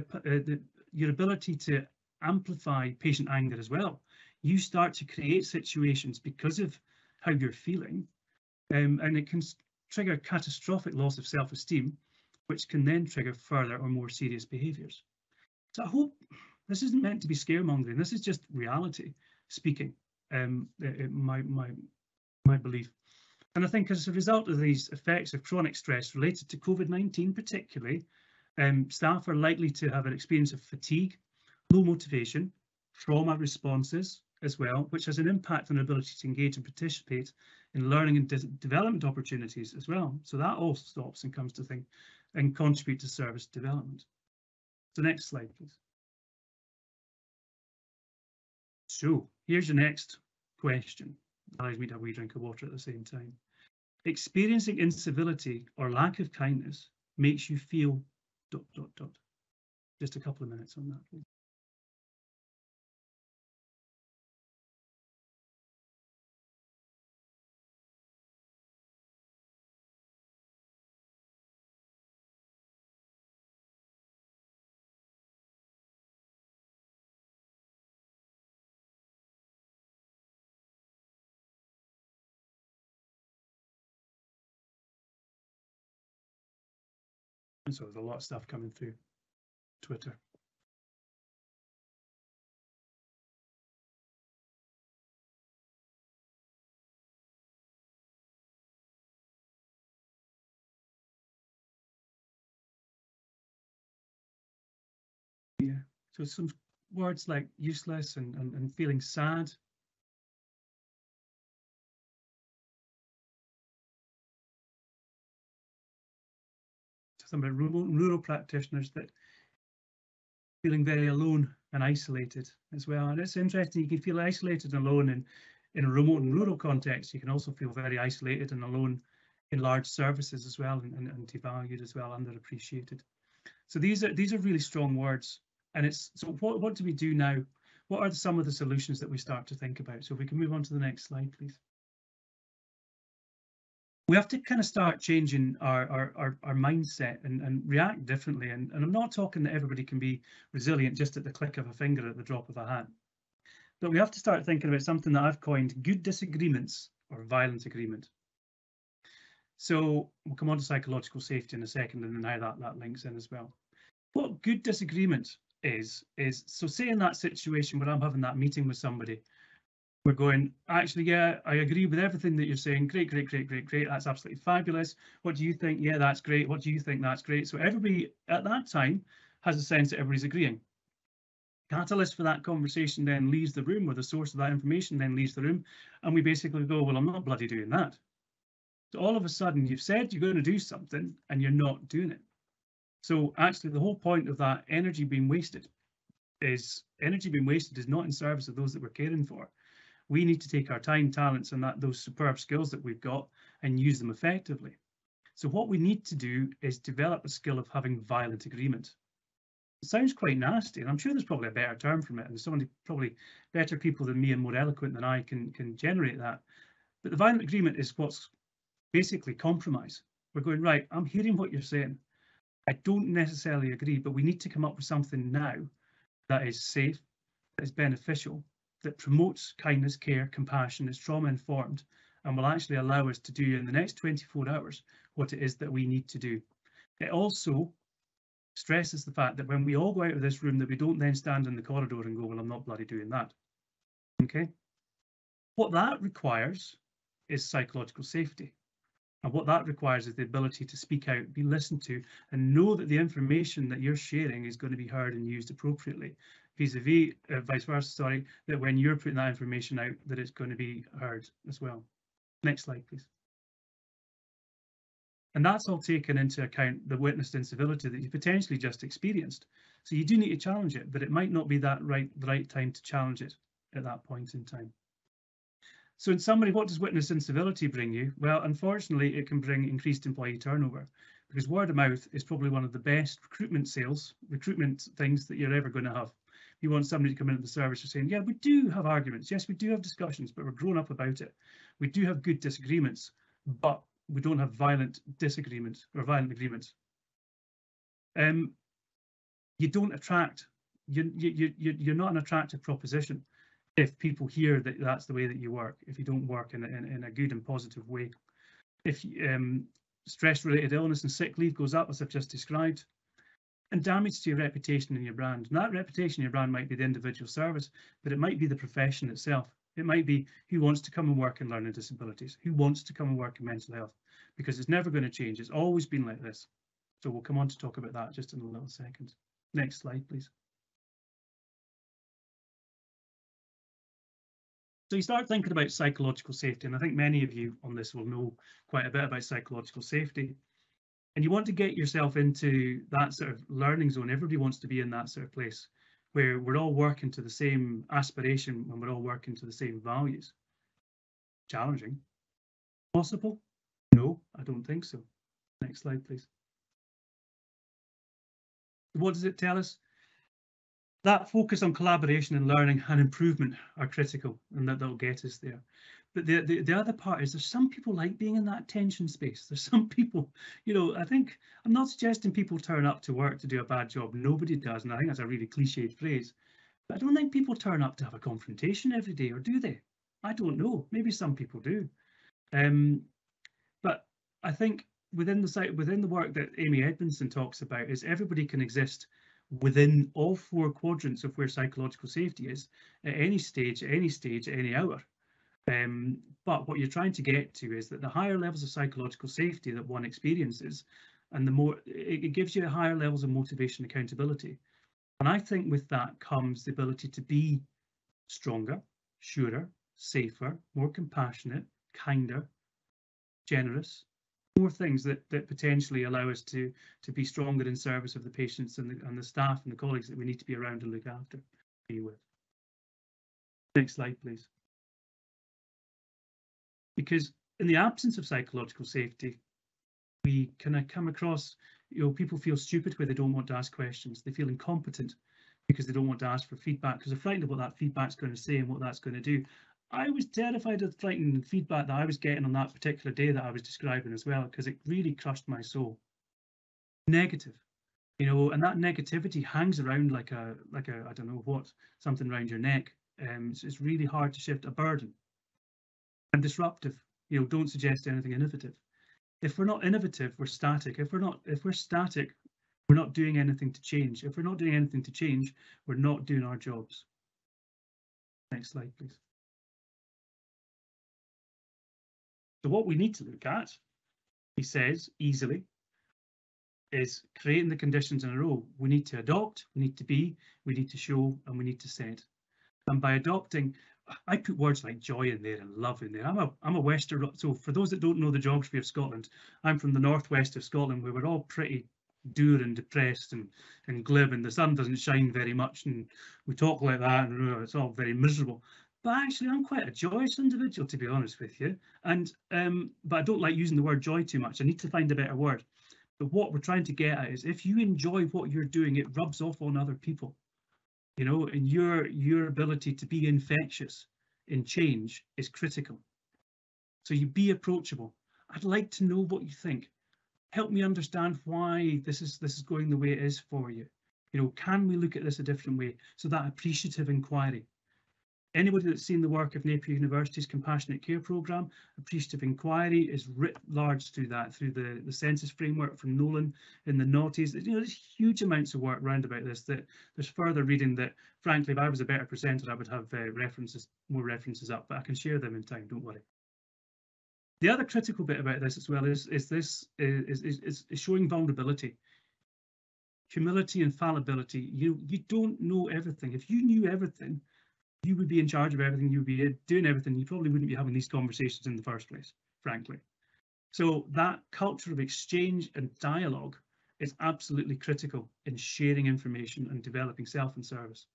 your ability to amplify patient anger as well. You start to create situations because of how you're feeling, and it can trigger catastrophic loss of self-esteem, which can then trigger further or more serious behaviours. So I hope this isn't meant to be scaremongering. This is just reality speaking, my belief. And I think as a result of these effects of chronic stress related to COVID-19 particularly, staff are likely to have an experience of fatigue, low motivation, trauma responses as well, which has an impact on their ability to engage and participate in learning and development opportunities as well. So that all stops and comes to think and contribute to service development. So next slide, please. So here's your next question. Allows me to have a wee drink of water at the same time. Experiencing incivility or lack of kindness makes you feel ... Just a couple of minutes on that, please. So there's a lot of stuff coming through Twitter. Yeah, so some words like useless and feeling sad. some about remote and rural practitioners that feeling very alone and isolated as well. And it's interesting, you can feel isolated and alone in a remote and rural context. You can also feel very isolated and alone in large services as well, and devalued as well, underappreciated. So these are really strong words. And it's, so what do we do now? What are some of the solutions that we start to think about? So if we can move on to the next slide, please. We have to kind of start changing our mindset and react differently. And I'm not talking that everybody can be resilient just at the click of a finger, at the drop of a hat. But we have to start thinking about something that I've coined good disagreements or violent agreement. So we'll come on to psychological safety in a second, and then how that links in as well. What good disagreement is, so say in that situation where I'm having that meeting with somebody, we're going, actually, yeah, I agree with everything that you're saying. Great. That's absolutely fabulous. What do you think? Yeah, that's great. What do you think? That's great. So everybody at that time has a sense that everybody's agreeing. Catalyst for that conversation then leaves the room, or the source of that information then leaves the room, and we basically go, well, I'm not bloody doing that. So all of a sudden you've said you're going to do something and you're not doing it. So actually the whole point of that energy being wasted is not in service of those that we're caring for. We need to take our time, talents, and those superb skills that we've got and use them effectively. So what we need to do is develop a skill of having violent agreement. It sounds quite nasty, and I'm sure there's probably a better term from it, and somebody, probably better people than me and more eloquent than I can generate that. But the violent agreement is what's basically compromise. We're going, right, I'm hearing what you're saying. I don't necessarily agree, but we need to come up with something now that is safe, that is beneficial, that promotes kindness, care, compassion, is trauma informed, and will actually allow us to do in the next 24 hours what it is that we need to do. It also stresses the fact that when we all go out of this room, that we don't then stand in the corridor and go, well, I'm not bloody doing that. Okay. What that requires is psychological safety. And what that requires is the ability to speak out, be listened to, and know that the information that you're sharing is going to be heard and used appropriately. Vis-a-vis, vice versa, sorry, that when you're putting that information out, that it's going to be heard as well. Next slide, please. And that's all taken into account the witnessed incivility that you potentially just experienced. So you do need to challenge it, but it might not be the right time to challenge it at that point in time. So in summary, what does witness incivility bring you? Well, unfortunately, it can bring increased employee turnover, because word of mouth is probably one of the best recruitment things that you're ever going to have. You want somebody to come into the service and saying, yeah, we do have arguments. Yes, we do have discussions, but we're grown up about it. We do have good disagreements, but we don't have violent disagreements or violent agreements. You don't attract, you're not an attractive proposition if people hear that that's the way that you work, if you don't work in a good and positive way. If stress-related illness and sick leave goes up, as I've just described, and damage to your reputation and your brand. And that reputation, your brand might be the individual service, but it might be the profession itself. It might be who wants to come and work in learning disabilities, who wants to come and work in mental health, because it's never going to change. It's always been like this. So we'll come on to talk about that just in a little second. Next slide, please. So you start thinking about psychological safety, and I think many of you on this will know quite a bit about psychological safety. And you want to get yourself into that sort of learning zone. Everybody wants to be in that sort of place where we're all working to the same aspiration and we're all working to the same values. Challenging. Possible? No, I don't think so. Next slide, please. What does it tell us? That focus on collaboration and learning and improvement are critical, and that'll get us there. But the other part is there's some people like being in that tension space. There's some people, you know, I think I'm not suggesting people turn up to work to do a bad job. Nobody does, and I think that's a really cliched phrase. But I don't think people turn up to have a confrontation every day, or do they? I don't know. Maybe some people do. But I think within the work that Amy Edmondson talks about is everybody can exist within all four quadrants of where psychological safety is at any stage, at any hour. But what you're trying to get to is that the higher levels of psychological safety that one experiences, and the more it gives you higher levels of motivation, accountability. And I think with that comes the ability to be stronger, surer, safer, more compassionate, kinder, generous, more things that potentially allow us to be stronger in service of the patients and the staff and the colleagues that we need to be around and look after, be with. Next slide, please. Because in the absence of psychological safety, we kind of come across, people feel stupid where they don't want to ask questions. They feel incompetent because they don't want to ask for feedback because they're frightened of what that feedback's going to say and what that's going to do. I was terrified of the frightening feedback that I was getting on that particular day that I was describing as well, because it really crushed my soul. Negative, and that negativity hangs around like a I don't know what, something around your neck. It's really hard to shift, a burden. And disruptive, don't suggest anything innovative. If we're not innovative, we're static. If we're static, we're not doing anything to change. If we're not doing anything to change, we're not doing our jobs. Next slide, please. So what we need to look at, he says easily, is creating the conditions in a row. We need to adopt, we need to be, we need to show, and we need to set. And by adopting, I put words like joy in there and love in there. I'm a Western, so for those that don't know the geography of Scotland, I'm from the northwest of Scotland, where we're all pretty dour and depressed and glib, and the sun doesn't shine very much, and we talk like that, and it's all very miserable. But actually, I'm quite a joyous individual, to be honest with you. And but I don't like using the word joy too much. I need to find a better word. But what we're trying to get at is, if you enjoy what you're doing, it rubs off on other people. And your ability to be infectious in change is critical. So you be approachable. I'd like to know what you think. Help me understand why this is going the way it is for you. Can we look at this a different way? So that appreciative inquiry. Anybody that's seen the work of Napier University's Compassionate Care Programme, appreciative inquiry is writ large through that, through the census framework from Nolan in the noughties. There's huge amounts of work round about this, that there's further reading that, frankly, if I was a better presenter, I would have more references up, but I can share them in time, don't worry. The other critical bit about this as well is showing vulnerability. Humility and fallibility. You don't know everything. If you knew everything, you would be in charge of everything, you would be doing everything, you probably wouldn't be having these conversations in the first place, frankly. So that culture of exchange and dialogue is absolutely critical in sharing information and developing self and service.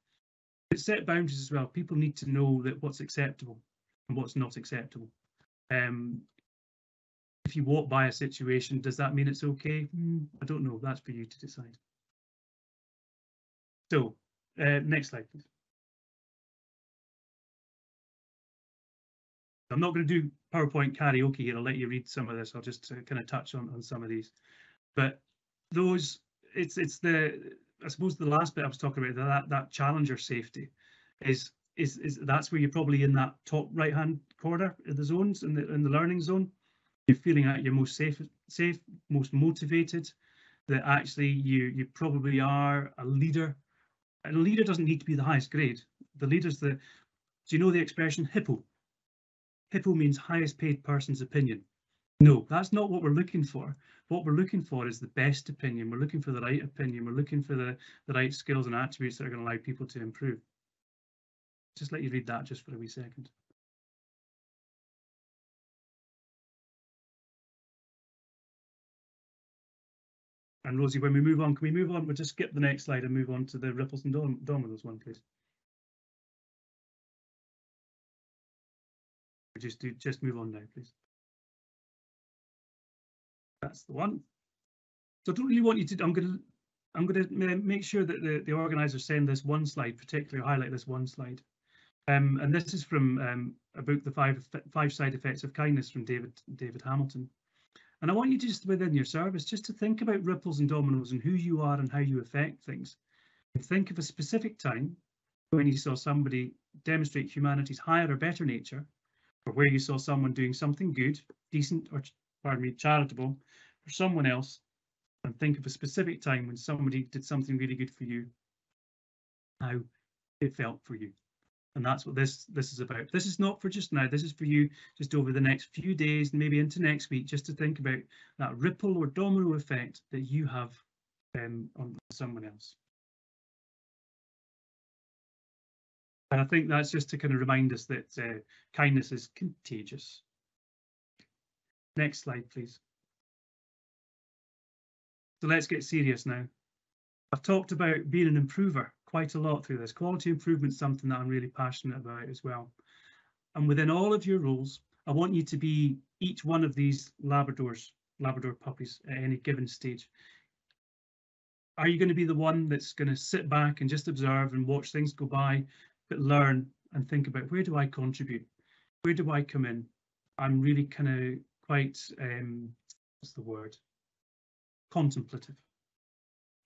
But set boundaries as well. People need to know that what's acceptable and what's not acceptable. If you walk by a situation, does that mean it's okay? I don't know. That's for you to decide. So next slide, please. I'm not going to do PowerPoint karaoke here. I'll let you read some of this. I'll just kind of touch on some of these. But those, it's the, I suppose the last bit I was talking about, that challenger safety is that's where you're probably in that top right hand corner of the zones, in the learning zone. You're feeling at your most safe, most motivated, that actually you probably are a leader. And a leader doesn't need to be the highest grade. The leader's do you know the expression hippo? Hippo means highest paid person's opinion. No, that's not what we're looking for. What we're looking for is the best opinion. We're looking for the right opinion. We're looking for the right skills and attributes that are going to allow people to improve. Just let you read that just for a wee second. And Rosie, when we move on, can we move on? We'll just skip the next slide and move on to the ripples and dominoes one, please. Just move on now, please. That's the one. So I don't really want you to. I'm going to make sure that the organisers send this one slide, particularly highlight this one slide. And this is from a book, The Five Side Effects of Kindness, from David Hamilton. And I want you to just, within your service, just to think about ripples and dominoes and who you are and how you affect things. And think of a specific time when you saw somebody demonstrate humanity's higher or better nature, or where you saw someone doing something good, decent, or charitable for someone else, and think of a specific time when somebody did something really good for you, how it felt for you. And that's what this is about. This is not for just now. This is for you just over the next few days, maybe into next week, just to think about that ripple or domino effect that you have on someone else. And I think that's just to kind of remind us that kindness is contagious. Next slide, please. So let's get serious now. I've talked about being an improver quite a lot through this. Quality improvement is something that I'm really passionate about as well. And within all of your roles, I want you to be each one of these Labrador puppies at any given stage. Are you going to be the one that's going to sit back and just observe and watch things go by, but learn and think about, where do I contribute? Where do I come in? I'm really kind of quite, what's the word? Contemplative.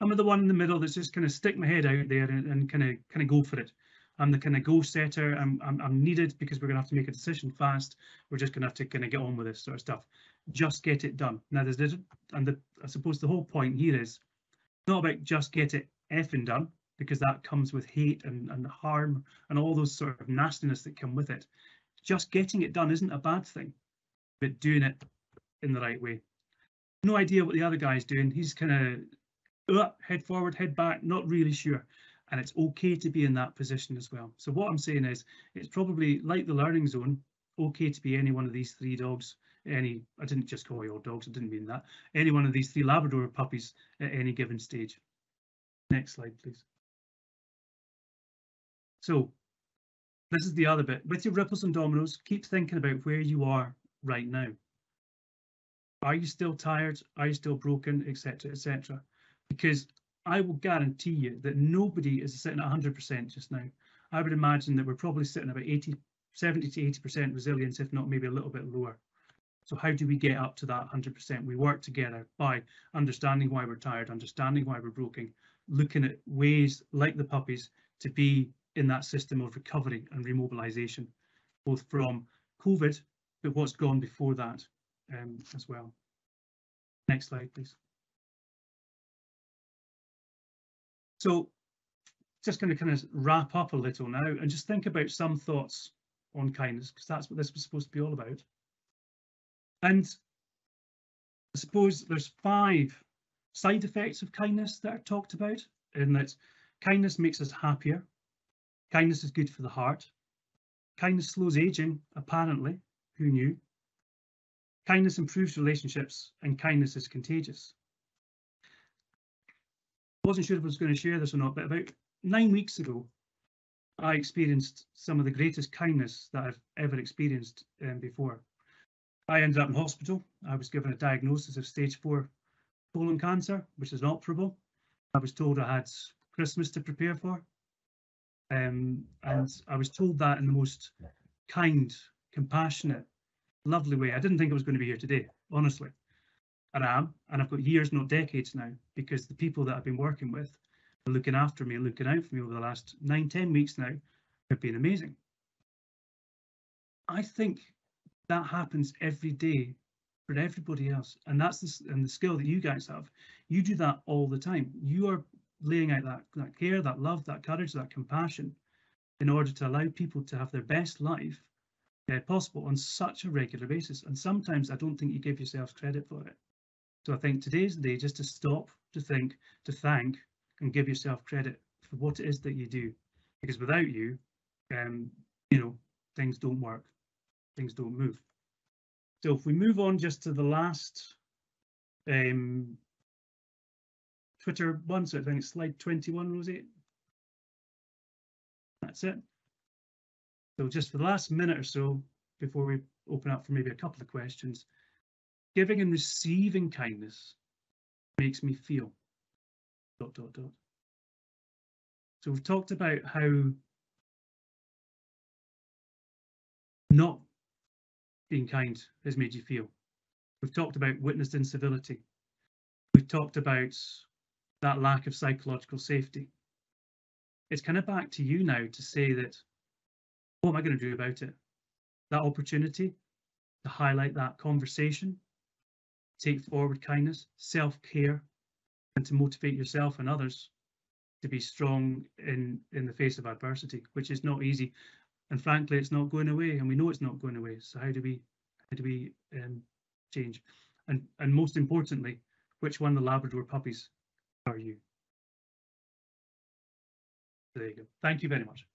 I'm the one in the middle that's just kind of stick my head out there and kind of go for it. I'm the kind of goal setter. I'm needed because we're going to have to make a decision fast. We're just going to have to kind of get on with this sort of stuff. Just get it done. Now, I suppose the whole point here is not about just get it effing done, because that comes with hate and harm and all those sort of nastiness that come with it. Just getting it done isn't a bad thing, but doing it in the right way. No idea what the other guy's doing. He's kind of head forward, head back, not really sure. And it's okay to be in that position as well. So what I'm saying is, it's probably like the learning zone, okay to be any one of these three dogs. I didn't just call you all dogs, I didn't mean that. Any one of these three Labrador puppies at any given stage. Next slide, please. So this is the other bit. With your ripples and dominoes, keep thinking about where you are right now. Are you still tired? Are you still broken, etc., etc.? Because I will guarantee you that nobody is sitting at 100% just now. I would imagine that we're probably sitting about 70 to 80% resilience, if not maybe a little bit lower. So how do we get up to that 100%? We work together by understanding why we're tired, understanding why we're broken, looking at ways like the puppies to be in that system of recovery and remobilisation, both from COVID, but what's gone before that as well. Next slide, please. So just going to kind of wrap up a little now and just think about some thoughts on kindness, because that's what this was supposed to be all about. And I suppose there's 5 side effects of kindness that are talked about, in that kindness makes us happier, kindness is good for the heart, kindness slows aging, apparently, who knew? Kindness improves relationships, and kindness is contagious. I wasn't sure if I was going to share this or not, but about 9 weeks ago, I experienced some of the greatest kindness that I've ever experienced before. I ended up in hospital. I was given a diagnosis of stage 4 colon cancer, which is inoperable. I was told I had Christmas to prepare for. And I was told that in the most kind, compassionate, lovely way. I didn't think I was going to be here today, honestly. And I am, and I've got years, not decades now, because the people that I've been working with, looking after me, looking out for me over the last 9-10 weeks now, have been amazing. I think that happens every day for everybody else, and that's the skill that you guys have. You do that all the time. You are laying out that care, that love, that courage, that compassion, in order to allow people to have their best life possible on such a regular basis. And sometimes I don't think you give yourself credit for it. So I think today's the day just to stop, to think, to thank, and give yourself credit for what it is that you do. Because without you, you know, things don't work, things don't move. So if we move on just to the last Twitter one, so I think it's slide 21, Rosie. That's it. So just for the last minute or so, before we open up for maybe a couple of questions, giving and receiving kindness makes me feel ... So we've talked about how not being kind has made you feel. We've talked about witnessed incivility. We've talked about that lack of psychological safety. It's kind of back to you now to say that, what am I going to do about it? That opportunity to highlight that conversation, take forward kindness, self-care, and to motivate yourself and others to be strong in the face of adversity, which is not easy. And frankly, it's not going away, and we know it's not going away. So how do we change? And most importantly, which one of the Labrador puppies are you? There you go. Thank you very much.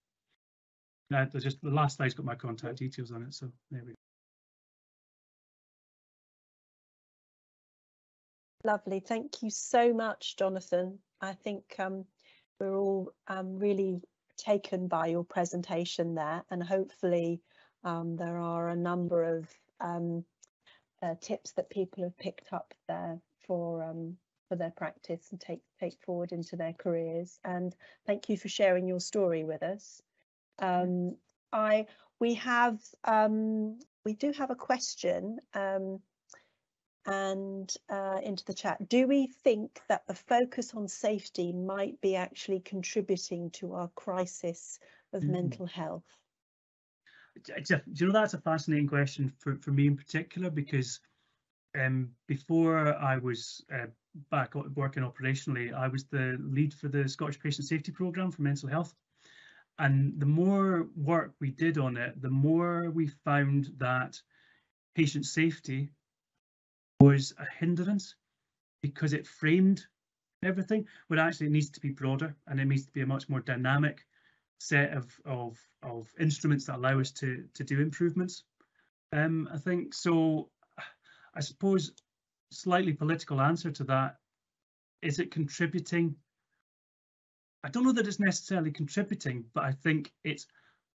Now, just the last slide's got my contact details on it, so there we go. Lovely. Thank you so much, Jonathan. I think we're all really taken by your presentation there, and hopefully there are a number of tips that people have picked up there for their practice and take forward into their careers. And thank you for sharing your story with us. We do have a question into the chat. Do we think that the focus on safety might be actually contributing to our crisis of mental health? Do you know, that's a fascinating question for me in particular, because before I was back working operationally, I was the lead for the Scottish Patient Safety Programme for mental health. And the more work we did on it, the more we found that patient safety was a hindrance, because it framed everything, but actually it needs to be broader, and it needs to be a much more dynamic set of instruments that allow us to do improvements. I think so. I suppose slightly political answer to that, is it contributing? I don't know that it's necessarily contributing, but I think it's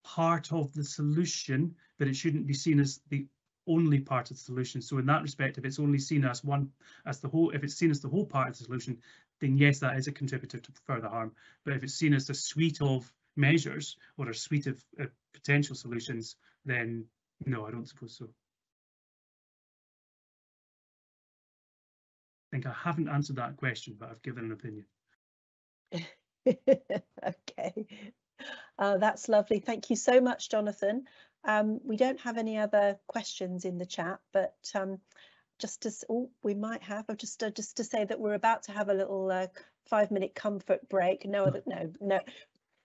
part of the solution, but it shouldn't be seen as the only part of the solution. So in that respect, if it's only seen as if it's seen as the whole part of the solution, then yes, that is a contributor to further harm. But if it's seen as a suite of measures or a suite of potential solutions, then no, I don't suppose so. I think I haven't answered that question, but I've given an opinion. Okay, that's lovely. Thank you so much, Jonathan. We don't have any other questions in the chat, but we might have. Just to say that we're about to have a little 5-minute comfort break. No.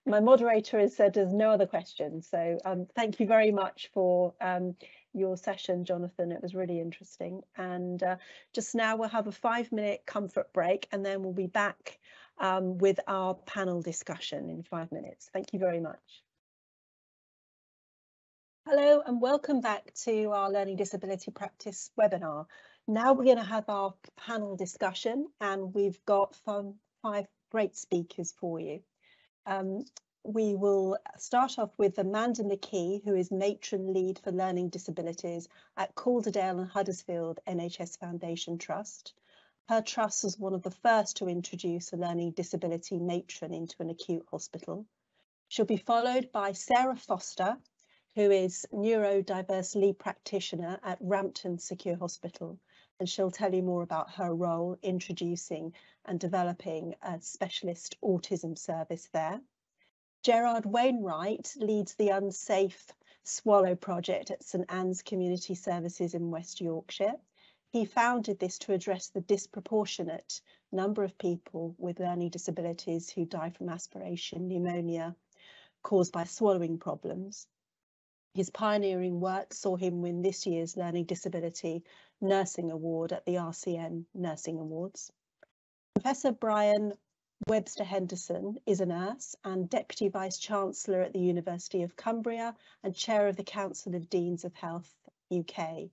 My moderator has said there's no other questions. So thank you very much for your session, Jonathan. It was really interesting. And just now we'll have a 5-minute comfort break, and then we'll be back with our panel discussion in 5 minutes. Thank you very much. Hello and welcome back to our Learning Disability Practice webinar. Now we're going to have our panel discussion, and we've got 5 great speakers for you. We will start off with Amanda McKee, who is Matron Lead for Learning Disabilities at Calderdale and Huddersfield NHS Foundation Trust. Her trust was one of the first to introduce a learning disability matron into an acute hospital. She'll be followed by Sarah Foster, who is neurodiverse lead practitioner at Rampton Secure Hospital, and she'll tell you more about her role introducing and developing a specialist autism service there. Gerard Wainwright leads the Unsafe Swallow project at St Anne's Community Services in West Yorkshire. He founded this to address the disproportionate number of people with learning disabilities who die from aspiration pneumonia caused by swallowing problems. His pioneering work saw him win this year's Learning Disability Nursing Award at the RCN Nursing Awards. Professor Brian Webster Henderson is a nurse and Deputy Vice-Chancellor at the University of Cumbria and Chair of the Council of Deans of Health UK.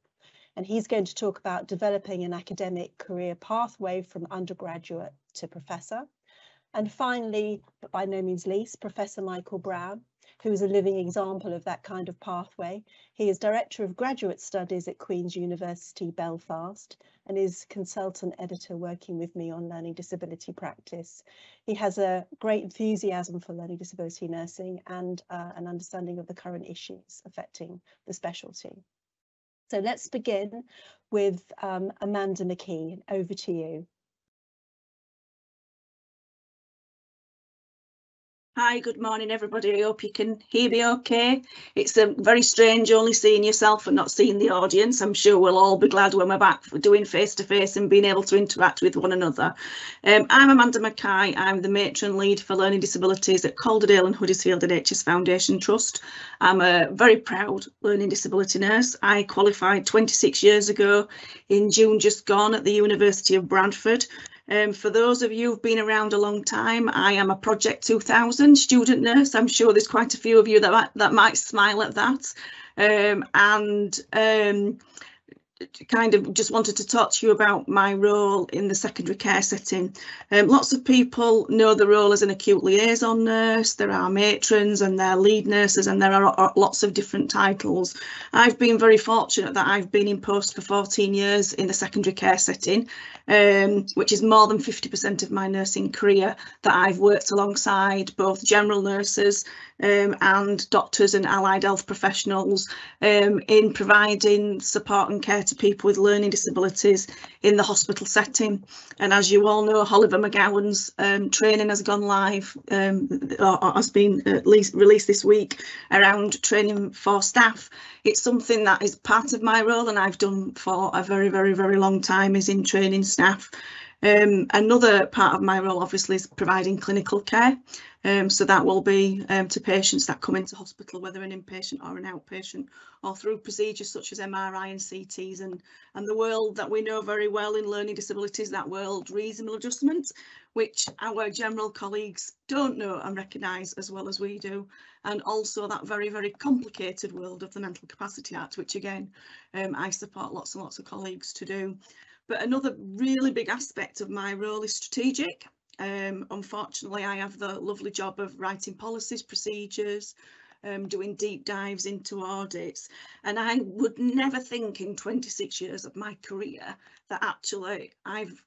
And he's going to talk about developing an academic career pathway from undergraduate to professor. And finally, but by no means least, Professor Michael Brown, who is a living example of that kind of pathway. He is Director of Graduate Studies at Queen's University Belfast and is consultant editor working with me on learning disability practice. He has a great enthusiasm for learning disability nursing and an understanding of the current issues affecting the specialty. So let's begin with Amanda McKee. Over to you. Hi, good morning everybody. I hope you can hear me okay. It's very strange only seeing yourself and not seeing the audience. I'm sure we'll all be glad when we're back for doing face-to-face and being able to interact with one another. I'm Amanda McKay. I'm the Matron Lead for Learning Disabilities at Calderdale and Huddersfield NHS Foundation Trust. I'm a very proud learning disability nurse. I qualified 26 years ago in June just gone at the University of Bradford. For those of you who've been around a long time, I am a Project 2000 student nurse. I'm sure there's quite a few of you that might smile at that. kind of just wanted to talk to you about my role in the secondary care setting. Lots of people know the role as an acute liaison nurse. There are matrons and there are lead nurses, and there are lots of different titles. I've been very fortunate that I've been in post for 14 years in the secondary care setting, which is more than 50% of my nursing career, that I've worked alongside both general nurses and doctors and allied health professionals in providing support and care to people with learning disabilities in the hospital setting. And as you all know, Oliver McGowan's training has gone live, or has been at least released this week, around training for staff. It's something that is part of my role and I've done for a very, very, very long time, is in training staff. Another part of my role obviously is providing clinical care. So that will be to patients that come into hospital, whether an inpatient or an outpatient, or through procedures such as MRI and CTs, and the world that we know very well in learning disabilities, that world reasonable adjustment, which our general colleagues don't know and recognise as well as we do, and also that very, very complicated world of the Mental Capacity Act, which again I support lots and lots of colleagues to do. But another really big aspect of my role is strategic. Unfortunately, I have the lovely job of writing policies, procedures, doing deep dives into audits, and I would never think in 26 years of my career that actually I've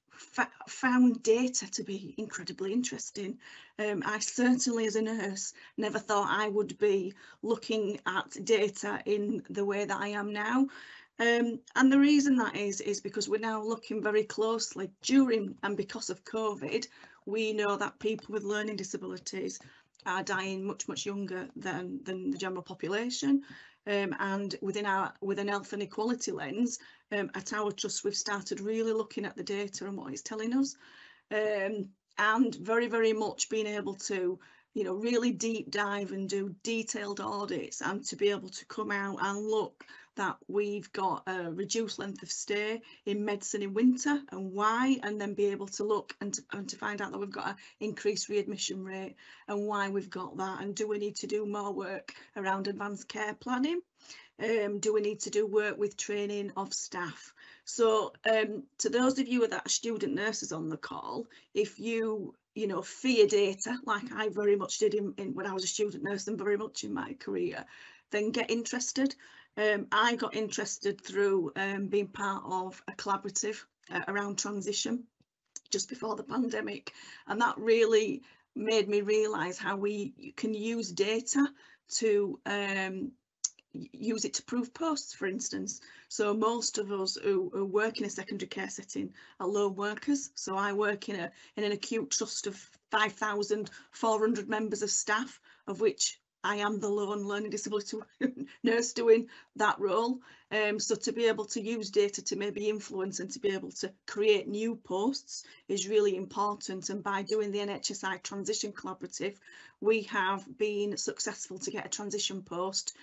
found data to be incredibly interesting. I certainly, as a nurse, never thought I would be looking at data in the way that I am now. And the reason that is because we're now looking very closely during and because of COVID. We know that people with learning disabilities are dying much, much younger than the general population. And with an health and equality lens, at our trust, we've started really looking at the data and what it's telling us, and very, very much being able to, you know, really deep dive and do detailed audits, and to be able to come out and look that we've got a reduced length of stay in medicine in winter and why, and then be able to look and to find out that we've got an increased readmission rate and why we've got that, and do we need to do more work around advanced care planning? Do we need to do work with training of staff? So to those of you that are student nurses on the call, if you know, fear data like I very much did in when I was a student nurse and very much in my career, then get interested. I got interested through being part of a collaborative around transition just before the pandemic, and that really made me realise how we can use data to use it to prove posts, for instance. So most of us who work in a secondary care setting are lone workers. So I work in an acute trust of 5,400 members of staff, of which I am the lone learning disability nurse doing that role. So to be able to use data to maybe influence and to be able to create new posts is really important. And by doing the NHSI Transition Collaborative, we have been successful to get a transition post.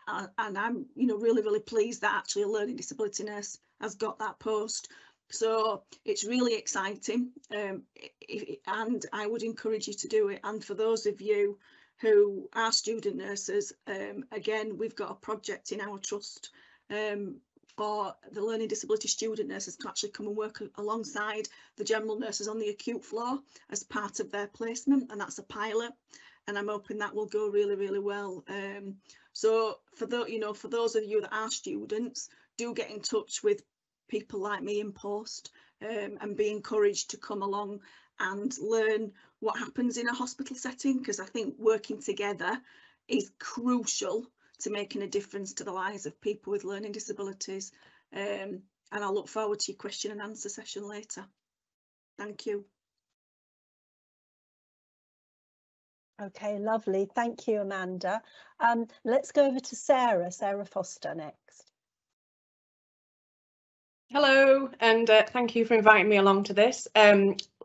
And I'm, you know, really, really pleased that actually a learning disability nurse has got that post. So it's really exciting, and I would encourage you to do it. And for those of you who are student nurses, again, we've got a project in our trust for the learning disability student nurses to actually come and work alongside the general nurses on the acute floor as part of their placement, and that's a pilot, and I'm hoping that will go really, really well. So for those of you that are students, do get in touch with people like me in post, and be encouraged to come along and learn what happens in a hospital setting, because I think working together is crucial to making a difference to the lives of people with learning disabilities. And I look forward to your question and answer session later. Thank you. Okay, lovely. Thank you, Amanda. Let's go over to Sarah Foster next. Hello, and thank you for inviting me along to this.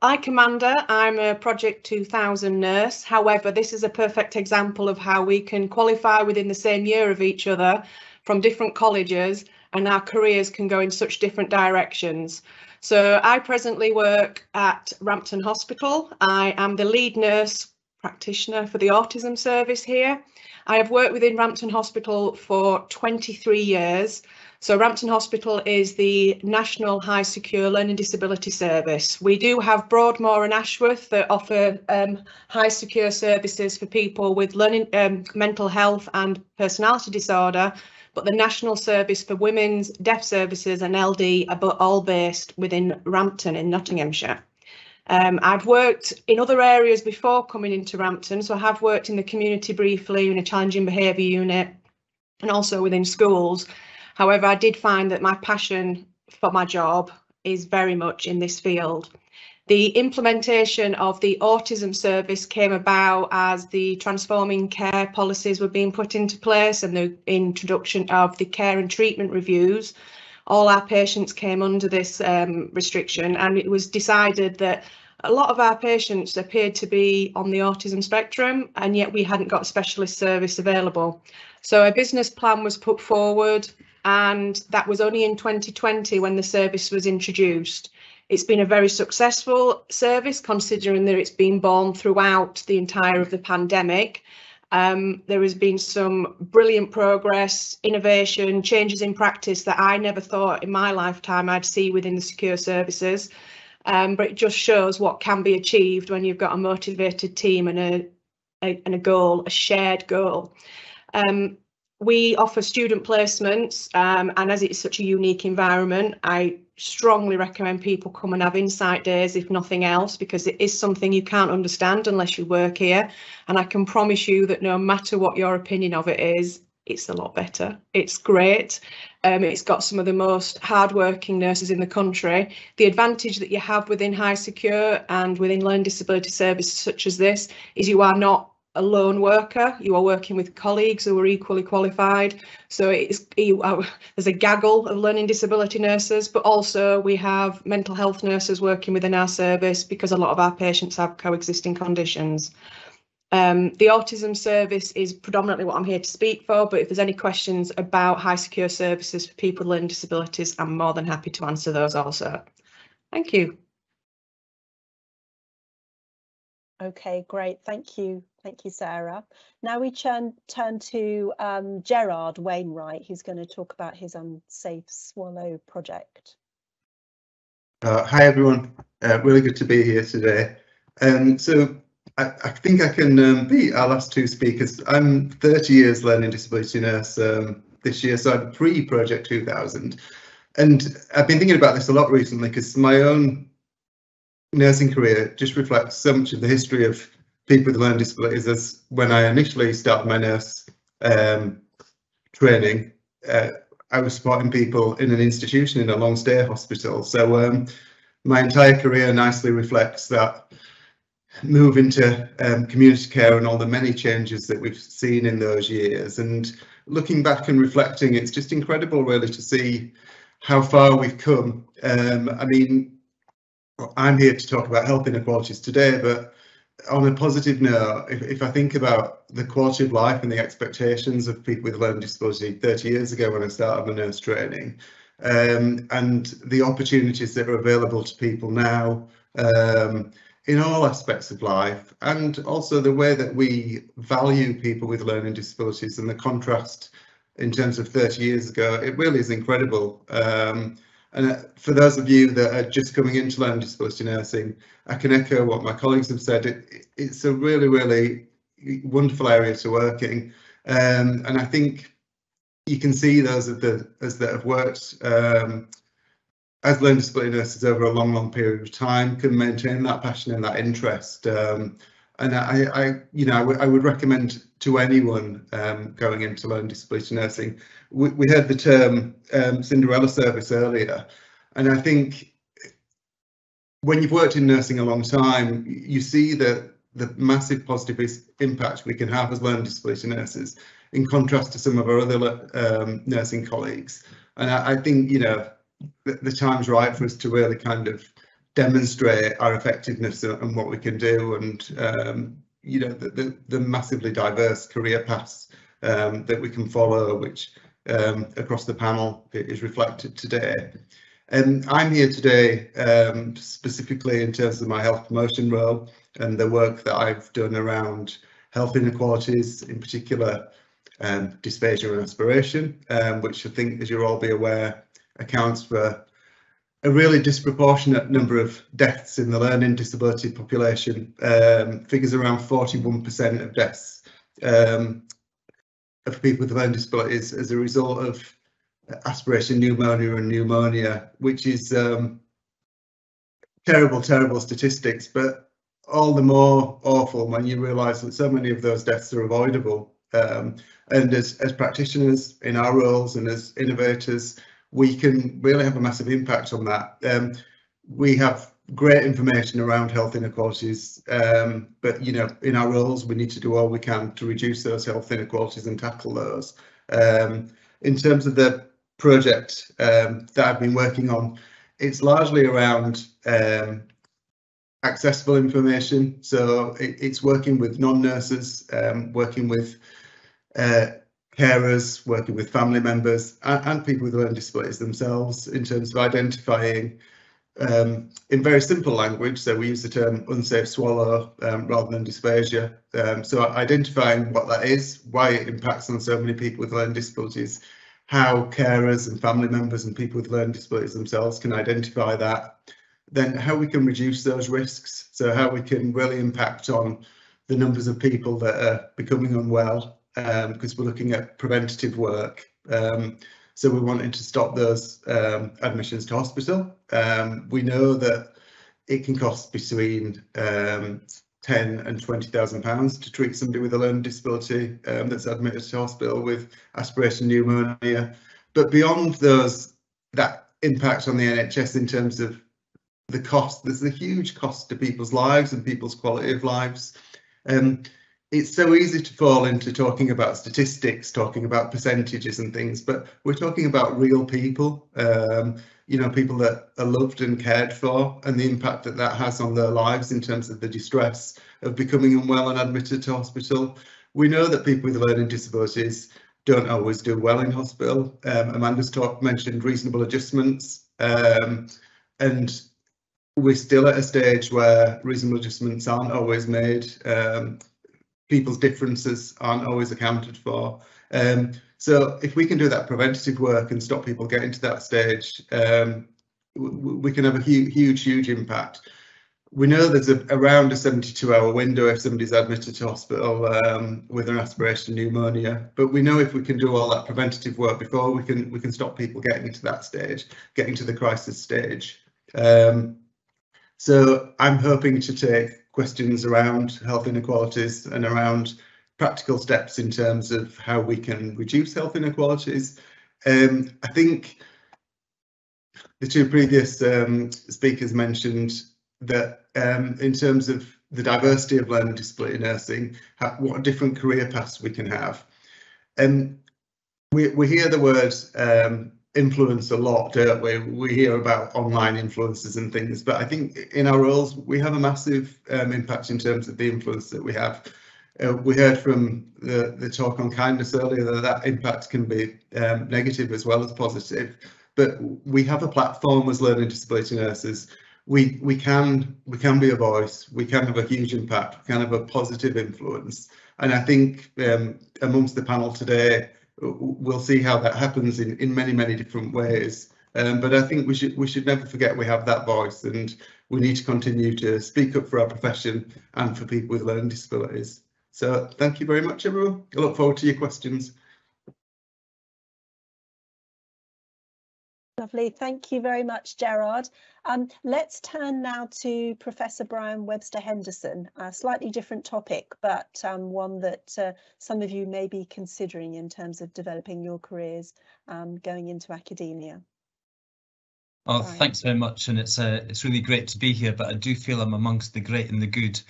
Like Amanda, I'm a Project 2000 nurse. However, this is a perfect example of how we can qualify within the same year of each other from different colleges, and our careers can go in such different directions. So I presently work at Rampton Hospital. I am the lead nurse practitioner for the autism service here. I have worked within Rampton Hospital for 23 years. So Rampton Hospital is the National High Secure Learning Disability Service. We do have Broadmoor and Ashworth that offer high secure services for people with learning, mental health and personality disorder, but the National Service for Women's Deaf Services and LD are all based within Rampton in Nottinghamshire. I've worked in other areas before coming into Rampton, so I have worked in the community briefly in a challenging behaviour unit and also within schools. However, I did find that my passion for my job is very much in this field. The implementation of the autism service came about as the transforming care policies were being put into place and the introduction of the care and treatment reviews. All our patients came under this restriction, and it was decided that a lot of our patients appeared to be on the autism spectrum, and yet we hadn't got a specialist service available. So a business plan was put forward, and that was only in 2020 when the service was introduced. It's been a very successful service, considering that it's been born throughout the entire of the pandemic. There has been some brilliant progress, innovation, changes in practice that I never thought in my lifetime I'd see within the secure services. But it just shows what can be achieved when you've got a motivated team and a goal, a shared goal. We offer student placements, and as it's such a unique environment, I strongly recommend people come and have insight days, if nothing else, because it is something you can't understand unless you work here. And I can promise you that no matter what your opinion of it is, it's a lot better. It's great. It's got some of the most hardworking nurses in the country. The advantage that you have within High Secure and within learning disability services such as this is you are not a lone worker. You are working with colleagues who are equally qualified. So there's a gaggle of learning disability nurses, but also we have mental health nurses working within our service because a lot of our patients have coexisting conditions. The autism service is predominantly what I'm here to speak for, but if there's any questions about high secure services for people with learning disabilities, I'm more than happy to answer those also. Thank you. Okay, great. Thank you. Thank you, Sarah. Now we turn to Gerard Wainwright, who's going to talk about his Safe Swallow project. Hi, everyone. Really good to be here today. So I think I can beat our last two speakers. I'm 30 years learning disability nurse this year, so I'm pre-Project 2000. And I've been thinking about this a lot recently because my own nursing career just reflects so much of the history of people with learning disabilities. As when I initially started my nurse training, I was supporting people in an institution in a long stay hospital. So my entire career nicely reflects that move into community care and all the many changes that we've seen in those years. And looking back and reflecting, it's just incredible really to see how far we've come. I mean, I'm here to talk about health inequalities today, but on a positive note, if I think about the quality of life and the expectations of people with learning disability 30 years ago when I started my nurse training, and the opportunities that are available to people now in all aspects of life, and also the way that we value people with learning disabilities and the contrast in terms of 30 years ago, it really is incredible. And for those of you that are just coming into learning disability nursing, I can echo what my colleagues have said. It's a really, really wonderful area to work in. And I think you can see those that have worked as learning disability nurses over a long, long period of time can maintain that passion and that interest. And I would recommend to anyone going into learning disability nursing. We heard the term Cinderella service earlier, and I think when you've worked in nursing a long time, you see the massive positive impact we can have as learning disability nurses, in contrast to some of our other nursing colleagues. And I think, you know, the time's right for us to really kind of demonstrate our effectiveness and what we can do, and you know, the massively diverse career paths that we can follow, which across the panel is reflected today. And I'm here today specifically in terms of my health promotion role and the work that I've done around health inequalities, in particular dysphagia and aspiration, which I think, as you'll all be aware, accounts for a really disproportionate number of deaths in the learning disability population. Figures around 41% of deaths of people with learning disabilities as a result of aspiration pneumonia and pneumonia, which is terrible, terrible statistics, but all the more awful when you realise that so many of those deaths are avoidable. And as practitioners in our roles and as innovators, we can really have a massive impact on that. We have great information around health inequalities, but in our roles we need to do all we can to reduce those health inequalities and tackle those. In terms of the project that I've been working on, it's largely around accessible information. So it's working with non-nurses, working with carers, working with family members and people with learning disabilities themselves in terms of identifying in very simple language. So we use the term unsafe swallow rather than dysphagia. So identifying what that is, why it impacts on so many people with learning disabilities, how carers and family members and people with learning disabilities themselves can identify that, then how we can reduce those risks. So how we can really impact on the numbers of people that are becoming unwell, because we're looking at preventative work. So we're wanting to stop those admissions to hospital. We know that it can cost between £10,000 and £20,000 to treat somebody with a learning disability that's admitted to hospital with aspiration pneumonia. But beyond that impact on the NHS in terms of the cost, there's a huge cost to people's lives and people's quality of lives. It's so easy to fall into talking about statistics, talking about percentages and things, but we're talking about real people, people that are loved and cared for, and the impact that that has on their lives in terms of the distress of becoming unwell and admitted to hospital. We know that people with learning disabilities don't always do well in hospital. Amanda's mentioned reasonable adjustments, and we're still at a stage where reasonable adjustments aren't always made. People's differences aren't always accounted for. So if we can do that preventative work and stop people getting to that stage, we can have a huge impact. We know there's around a 72-hour window if somebody's admitted to hospital with an aspiration pneumonia, but we know if we can do all that preventative work before, we can stop people getting to that stage, getting to the crisis stage. So I'm hoping to take questions around health inequalities and around practical steps in terms of how we can reduce health inequalities. I think the two previous speakers mentioned that in terms of the diversity of learning disability nursing, what different career paths we can have. We hear the word influence a lot, don't we? We hear about online influencers and things, but I think in our roles we have a massive impact in terms of the influence that we have. We heard from the talk on kindness earlier that impact can be negative as well as positive, but we have a platform as learning disability nurses. We can be a voice, we can have a huge impact, we can have a positive influence, and I think amongst the panel today we'll see how that happens in many different ways. But I think we should never forget we have that voice, and we need to continue to speak up for our profession and for people with learning disabilities. So thank you very much, everyone. I look forward to your questions. Lovely, thank you very much, Gerard. Let's turn now to Professor Brian Webster Henderson, a slightly different topic, but one that some of you may be considering in terms of developing your careers going into academia. Oh, thanks very much, and it's really great to be here, but I do feel I'm amongst the great and the good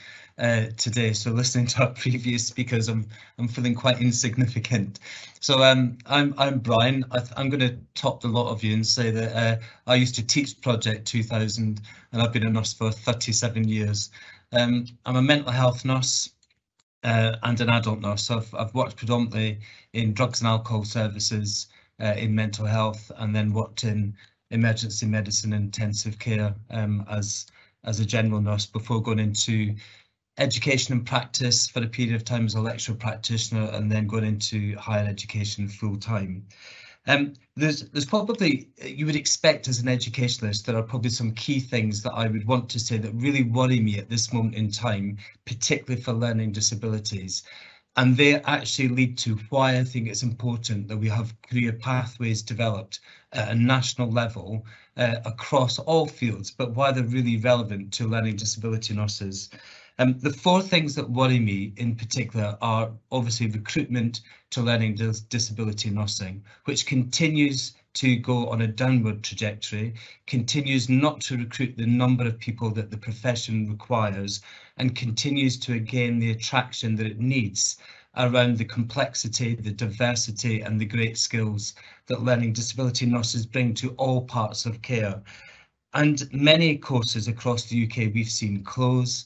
today. So listening to our previous speakers, I'm feeling quite insignificant. So I'm Brian. I'm going to top a lot of you and say that I used to teach Project 2000, and I've been a nurse for 37 years. I'm a mental health nurse and an adult nurse. So I've worked predominantly in drugs and alcohol services, in mental health, and then worked in emergency medicine and intensive care as a general nurse before going into education and practice for a period of time as a lecturer practitioner, and then going into higher education full time. There's probably, you would expect as an educationalist, there are probably some key things that I would want to say that really worry me at this moment in time, particularly for learning disabilities. And they actually lead to why I think it's important that we have career pathways developed at a national level across all fields, but why they're really relevant to learning disability nurses. The four things that worry me in particular are obviously recruitment to learning disability nursing, which continues to go on a downward trajectory, continues not to recruit the number of people that the profession requires, and continues to gain the attraction that it needs around the complexity, the diversity and the great skills that learning disability nurses bring to all parts of care. And many courses across the UK we've seen close.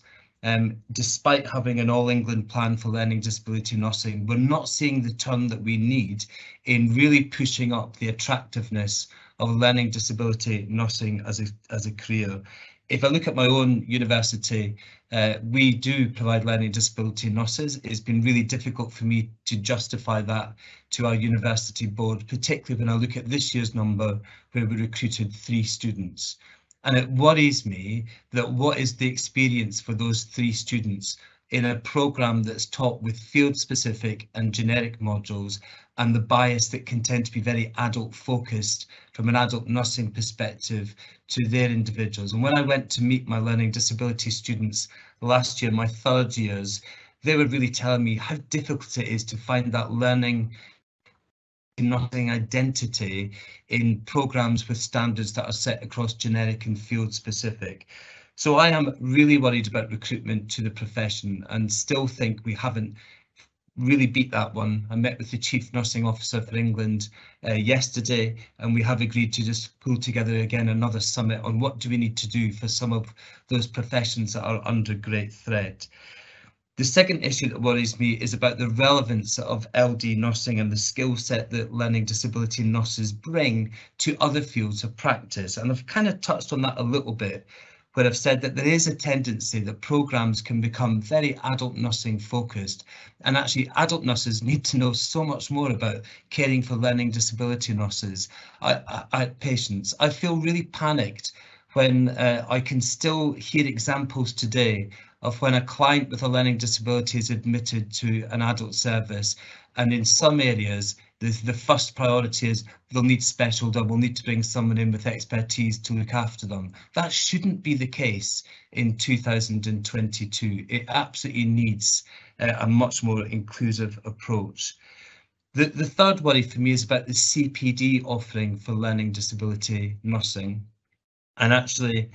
Despite having an All England plan for learning disability nursing, we're not seeing the turn that we need in really pushing up the attractiveness of learning disability nursing as a career. If I look at my own university, we do provide learning disability nurses. It's been really difficult for me to justify that to our university board, particularly when I look at this year's number where we recruited 3 students. And it worries me that what is the experience for those 3 students in a programme that's taught with field specific and generic modules, and the bias that can tend to be very adult focused from an adult nursing perspective to their individuals. And when I went to meet my learning disability students last year, my 3rd years, they were really telling me how difficult it is to find that learning nursing identity in programmes with standards that are set across generic and field specific. So I am really worried about recruitment to the profession and still think we haven't really beat that one. I met with the Chief Nursing Officer for England yesterday, and we have agreed to just pull together again another summit on what do we need to do for some of those professions that are under great threat. The second issue that worries me is about the relevance of LD nursing and the skill set that learning disability nurses bring to other fields of practice. And I've kind of touched on that a little bit, where I've said that there is a tendency that programmes can become very adult nursing focused, and actually adult nurses need to know so much more about caring for learning disability nurses, patients. I feel really panicked when I can still hear examples today of when a client with a learning disability is admitted to an adult service, and in some areas the first priority is they'll need we'll need to bring someone in with expertise to look after them. That shouldn't be the case in 2022. It absolutely needs a much more inclusive approach. The third worry for me is about the CPD offering for learning disability nursing. And actually,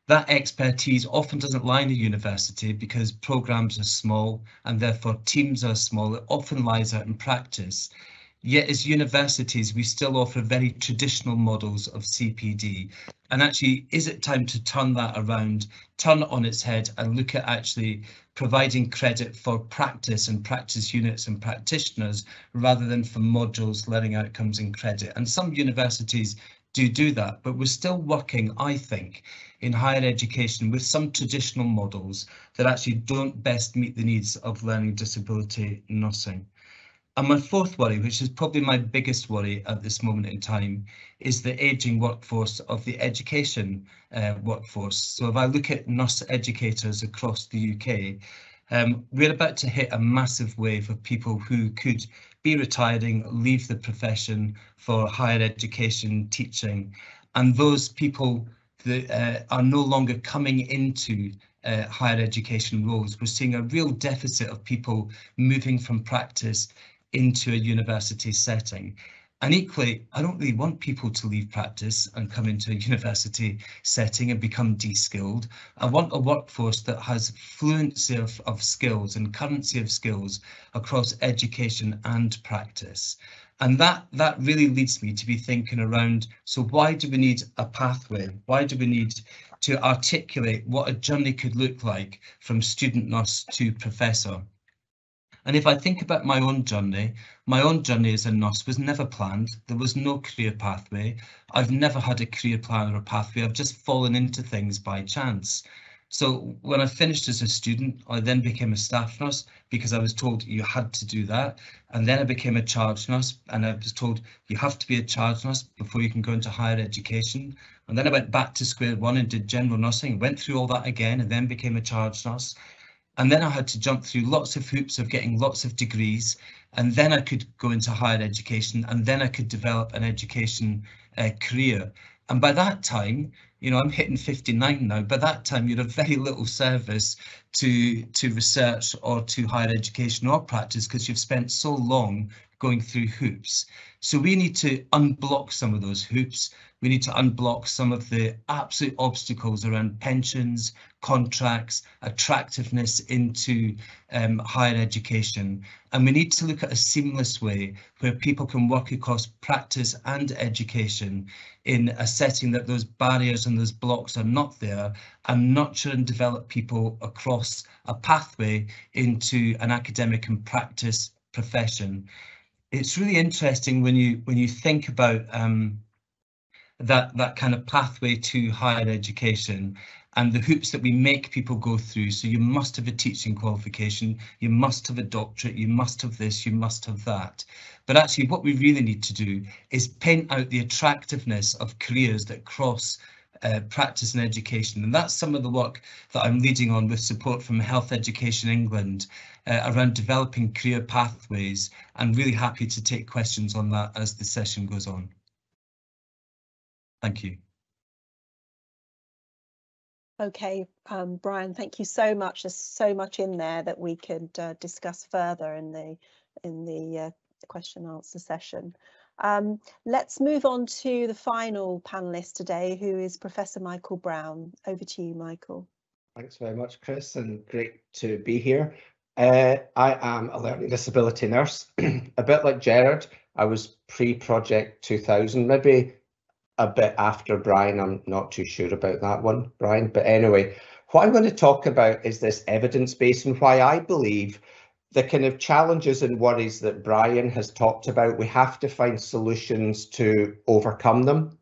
that expertise often doesn't lie in a university because programmes are small and therefore teams are small. It often lies out in practice. Yet as universities, we still offer very traditional models of CPD. And actually, is it time to turn that around, turn it on its head and look at actually providing credit for practice and practice units and practitioners rather than for modules, learning outcomes and credit? And some universities do that, but we're still working, I think, in higher education with some traditional models that actually don't best meet the needs of learning disability nursing. And my fourth worry, which is probably my biggest worry at this moment in time, is the ageing workforce of the education workforce. So if I look at nurse educators across the UK, we're about to hit a massive wave of people who could be retiring, leave the profession for higher education teaching, and those people that are no longer coming into higher education roles. We're seeing a real deficit of people moving from practice into a university setting. And equally, I don't really want people to leave practice and come into a university setting and become de-skilled. I want a workforce that has fluency of skills and currency of skills across education and practice. And that really leads me to be thinking around, so why do we need a pathway? Why do we need to articulate what a journey could look like from student nurse to professor? And if I think about my own journey as a nurse was never planned. There was no career pathway. I've never had a career plan or a pathway. I've just fallen into things by chance. So when I finished as a student, I then became a staff nurse because I was told you had to do that. And then I became a charge nurse, and I was told you have to be a charge nurse before you can go into higher education. And then I went back to square one and did general nursing, went through all that again, and then became a charge nurse. And then I had to jump through lots of hoops of getting lots of degrees, and then I could go into higher education, and then I could develop an education career. And by that time, you know, I'm hitting 59 now. By that time, you're of very little service to research or to higher education or practice, because you've spent so long going through hoops. So we need to unblock some of those hoops. We need to unblock some of the absolute obstacles around pensions, contracts, attractiveness into higher education. And we need to look at a seamless way where people can work across practice and education in a setting that those barriers and those blocks are not there, and nurture and develop people across a pathway into an academic and practice profession. It's really interesting when you think about that kind of pathway to higher education and the hoops that we make people go through. So you must have a teaching qualification, you must have a doctorate, you must have this, you must have that. But actually what we really need to do is paint out the attractiveness of careers that cross practice and education. And that's some of the work that I'm leading on with support from Health Education England around developing career pathways. I'm really happy to take questions on that as the session goes on. Thank you. Okay, Brian, thank you so much. There's so much in there that we could discuss further in the question and answer session. Let's move on to the final panelist today, who is Professor Michael Brown. Over to you, Michael. Thanks very much, Chris, and great to be here. I am a learning disability nurse. A bit like Gerard, I was pre-Project 2000, maybe a bit after Brian. I'm not too sure about that one, Brian. But anyway, what I'm going to talk about is this evidence base and why I believe the kind of challenges and worries that Brian has talked about, we have to find solutions to overcome them.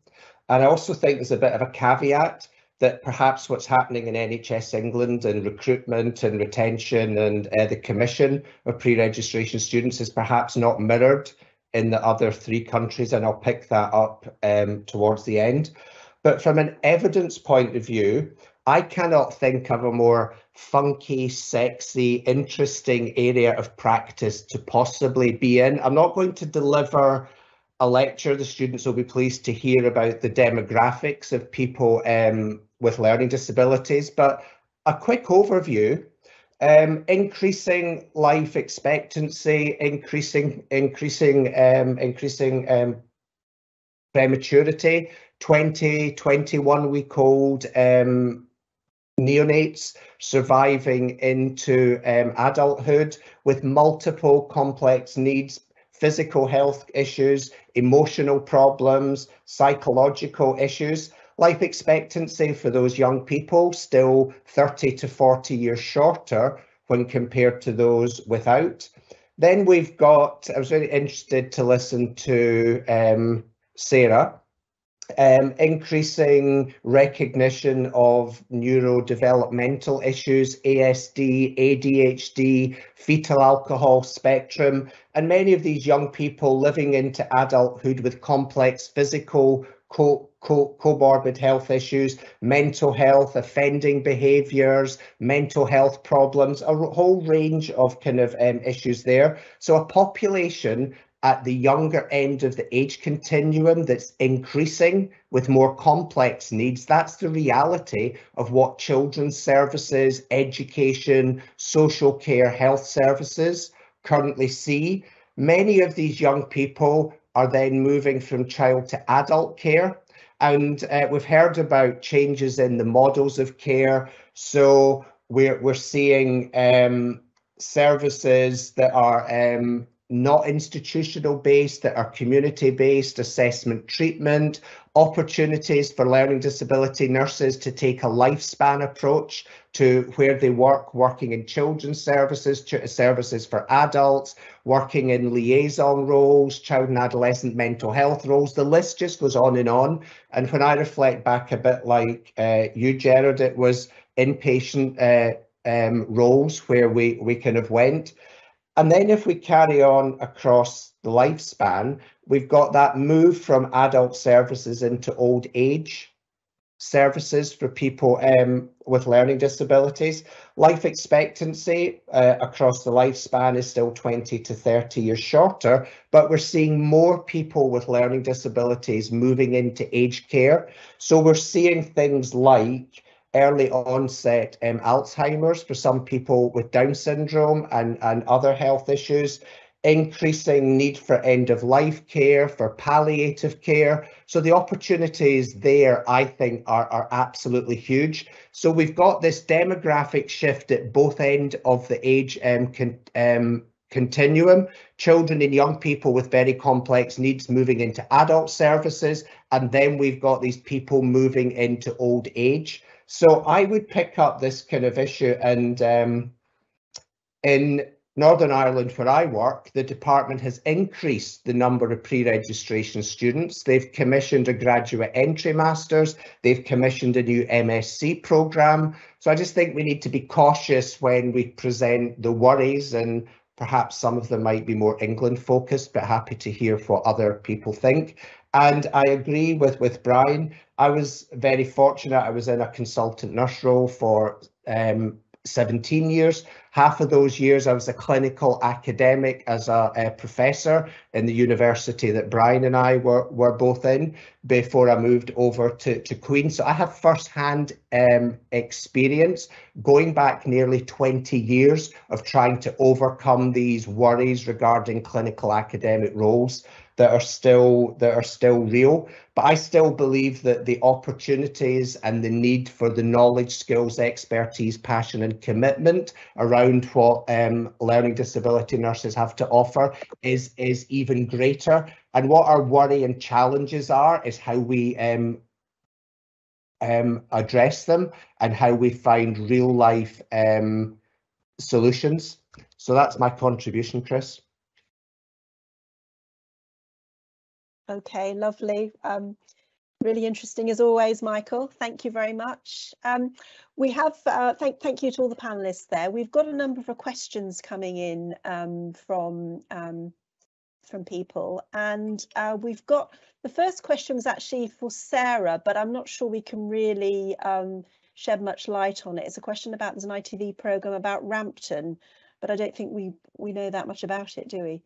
And I also think there's a bit of a caveat that perhaps what's happening in NHS England and recruitment and retention and the commission of pre-registration students is perhaps not mirrored in the other 3 countries, and I'll pick that up towards the end. But from an evidence point of view, I cannot think of a more funky, sexy, interesting area of practice to possibly be in. I'm not going to deliver a lecture. The students will be pleased to hear about the demographics of people with learning disabilities, but a quick overview. Increasing life expectancy, increasing prematurity, 21-week-old neonates surviving into adulthood with multiple complex needs, physical health issues, emotional problems, psychological issues. Life expectancy for those young people still 30 to 40 years shorter when compared to those without. Then we've got, I was very interested to listen to Sarah, increasing recognition of neurodevelopmental issues, ASD, ADHD, fetal alcohol spectrum, and many of these young people living into adulthood with complex physical comorbid health issues, mental health, offending behaviours, mental health problems, a whole range of kind of issues there. So a population at the younger end of the age continuum that's increasing with more complex needs. That's the reality of what children's services, education, social care, health services currently see. Many of these young people are then moving from child to adult care. And we've heard about changes in the models of care. So we're seeing services that are not institutional based, that are community based, assessment treatment, opportunities for learning disability nurses to take a lifespan approach to where they work, working in children's services, services for adults, working in liaison roles, child and adolescent mental health roles. The list just goes on. And when I reflect back a bit like you, Gerard, it was inpatient roles where we kind of went. And then if we carry on across the lifespan, we've got that move from adult services into old age services for people with learning disabilities. Life expectancy across the lifespan is still 20 to 30 years shorter, but we're seeing more people with learning disabilities moving into aged care. So we're seeing things like early onset Alzheimer's for some people with Down syndrome and other health issues, increasing need for end-of-life care, for palliative care. So the opportunities there, I think, are absolutely huge. So we've got this demographic shift at both ends of the age continuum, children and young people with very complex needs moving into adult services, and then we've got these people moving into old age. So I would pick up this kind of issue, and in Northern Ireland, where I work, the department has increased the number of pre-registration students. They've commissioned a graduate entry masters. They've commissioned a new MSc programme. So I just think we need to be cautious when we present the worries, and perhaps some of them might be more England focused, but happy to hear what other people think. And I agree with Brian. I was very fortunate. I was in a consultant nurse role for 17 years. Half of those years I was a clinical academic as a professor in the university that Brian and I were both in before I moved over to Queen's. So I have first-hand experience going back nearly 20 years of trying to overcome these worries regarding clinical academic roles that are still real. But I still believe that the opportunities and the need for the knowledge, skills, expertise, passion and commitment around what learning disability nurses have to offer is even greater. And what our worry and challenges are is how we address them and how we find real life solutions. So that's my contribution, Chris. Okay, lovely. Really interesting as always, Michael. Thank you very much. We have thank you to all the panelists there. We've got a number of questions coming in from people, and we've got the first question was actually for Sarah, but I'm not sure we can really shed much light on it. It's a question about there's an ITV programme about Rampton, but I don't think we know that much about it, do we?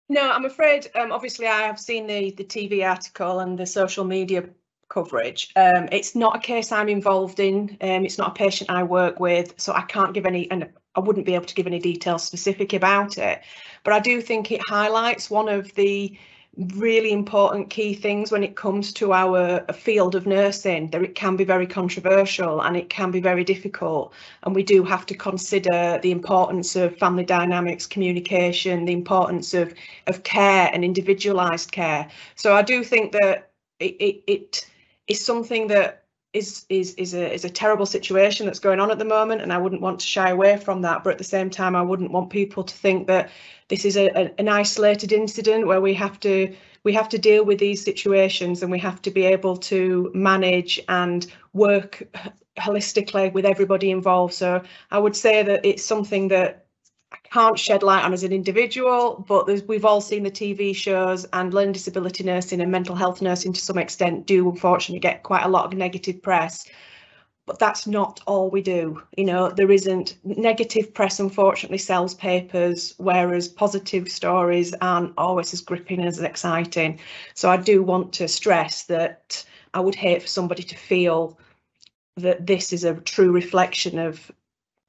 No, I'm afraid, obviously I have seen the TV article and the social media coverage. It's not a case I'm involved in. It's not a patient I work with, so I can't give any, and I wouldn't be able to give any details specific about it. But I do think it highlights one of the really important key things when it comes to our field of nursing, that it can be very controversial and it can be very difficult, and we do have to consider the importance of family dynamics, communication, the importance of care and individualized care. So I do think that it is something that is a terrible situation that's going on at the moment, and I wouldn't want to shy away from that, but at the same time I wouldn't want people to think that this is an isolated incident where we have to deal with these situations, and we have to be able to manage and work holistically with everybody involved. So I would say that it's something that I can't shed light on as an individual, but we've all seen the TV shows, and learning disability nursing and mental health nursing to some extent do unfortunately get quite a lot of negative press. But that's not all we do. You know, there isn't negative press, unfortunately, sells papers, whereas positive stories aren't always as gripping and as exciting. So I do want to stress that I would hate for somebody to feel that this is a true reflection of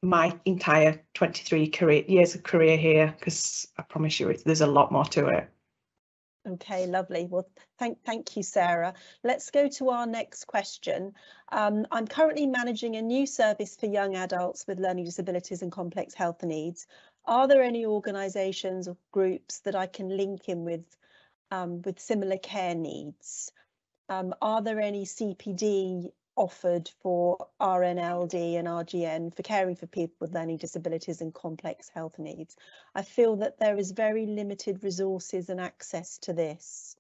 my entire 23 years of career here, because I promise you there's a lot more to it. Okay, lovely. Well, thank you, Sarah. Let's go to our next question. I'm currently managing a new service for young adults with learning disabilities and complex health needs. Are there any organisations or groups that I can link in with similar care needs? Are there any CPD offered for RNLD and RGN for caring for people with learning disabilities and complex health needs? I feel that there is very limited resources and access to this.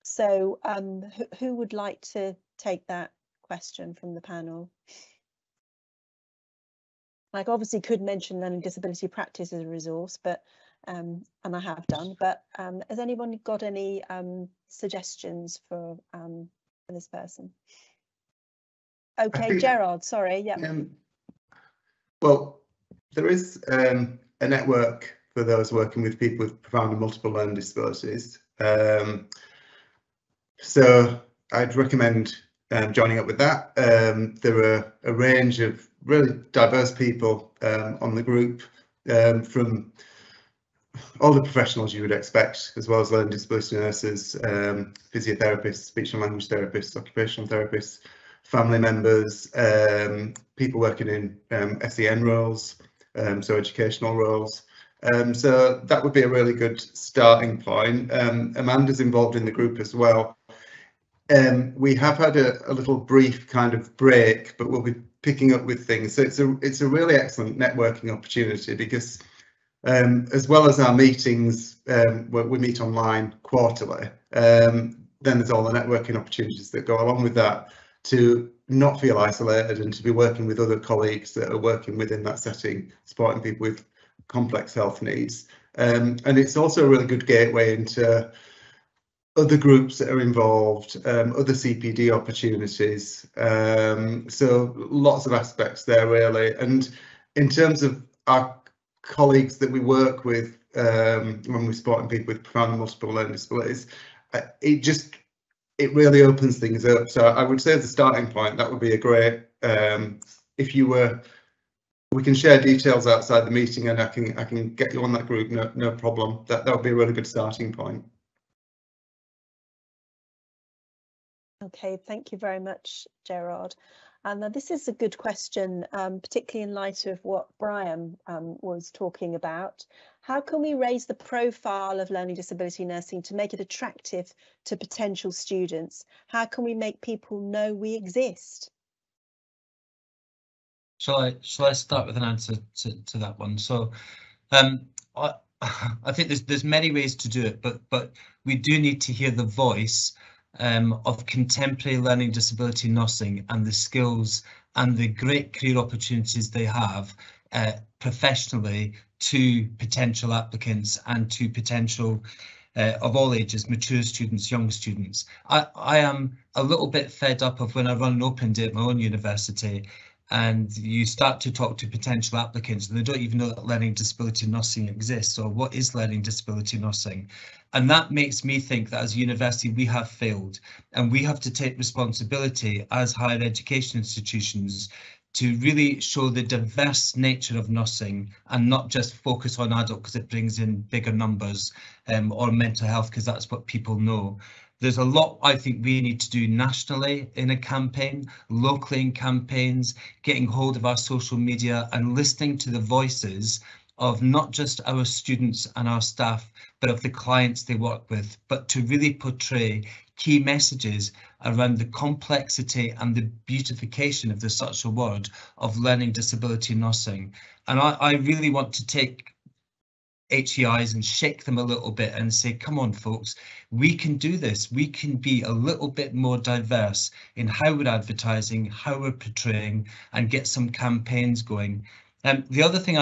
So who would like to take that question from the panel? I obviously could mention learning disability practice as a resource, but and I have done, but has anyone got any suggestions for this person? Okay, Gerard, sorry, yeah. Well, there is a network for those working with people with profound and multiple learning disabilities. So I'd recommend joining up with that. There are a range of really diverse people on the group, from all the professionals you would expect, as well as learning disability nurses, physiotherapists, speech and language therapists, occupational therapists, family members, people working in SEN roles, so educational roles. So that would be a really good starting point. Amanda's involved in the group as well. We have had a little brief kind of break, but we'll be picking up with things. So it's a really excellent networking opportunity, because as well as our meetings, where we meet online quarterly, then there's all the networking opportunities that go along with that, to not feel isolated and to be working with other colleagues that are working within that setting, supporting people with complex health needs. And it's also a really good gateway into other groups that are involved, other CPD opportunities. So lots of aspects there, really. And in terms of our colleagues that we work with, when we're supporting people with profound and multiple learning disabilities, it really opens things up. So I would say as a starting point, that would be a great, if you were, we can share details outside the meeting, and I can get you on that group, no problem. That would be a really good starting point. Okay, thank you very much, Gerard. And this is a good question, particularly in light of what Brian was talking about. How can we raise the profile of learning disability nursing to make it attractive to potential students? How can we make people know we exist? Shall I start with an answer to that one? So I think there's many ways to do it, but we do need to hear the voice of contemporary learning disability nursing and the skills and the great career opportunities they have professionally to potential applicants and to potential of all ages, mature students, young students. I am a little bit fed up of when I run an open day at my own university, and you start to talk to potential applicants and they don't even know that learning disability nursing exists, or what is learning disability nursing. And that makes me think that as a university we have failed, and we have to take responsibility as higher education institutions to really show the diverse nature of nursing and not just focus on adult because it brings in bigger numbers, or mental health because that's what people know. There's a lot I think we need to do nationally in a campaign, locally in campaigns, getting hold of our social media and listening to the voices of not just our students and our staff, but of the clients they work with, but to really portray key messages around the complexity and the beautification, if there's such a word, of learning disability nursing. And I really want to take HEIs and shake them a little bit and say, come on folks, we can do this. We can be a little bit more diverse in how we're advertising, how we're portraying, and get some campaigns going. The other thing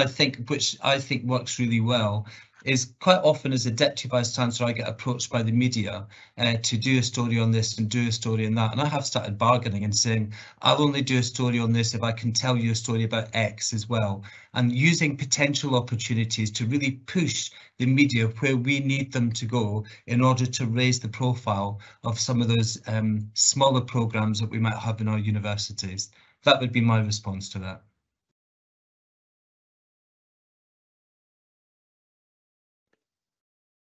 which I think works really well, is quite often as a Deputy Vice Chancellor I get approached by the media to do a story on this and do a story on that, and I have started bargaining and saying I'll only do a story on this if I can tell you a story about X as well, and using potential opportunities to really push the media where we need them to go in order to raise the profile of some of those smaller programmes that we might have in our universities. That would be my response to that.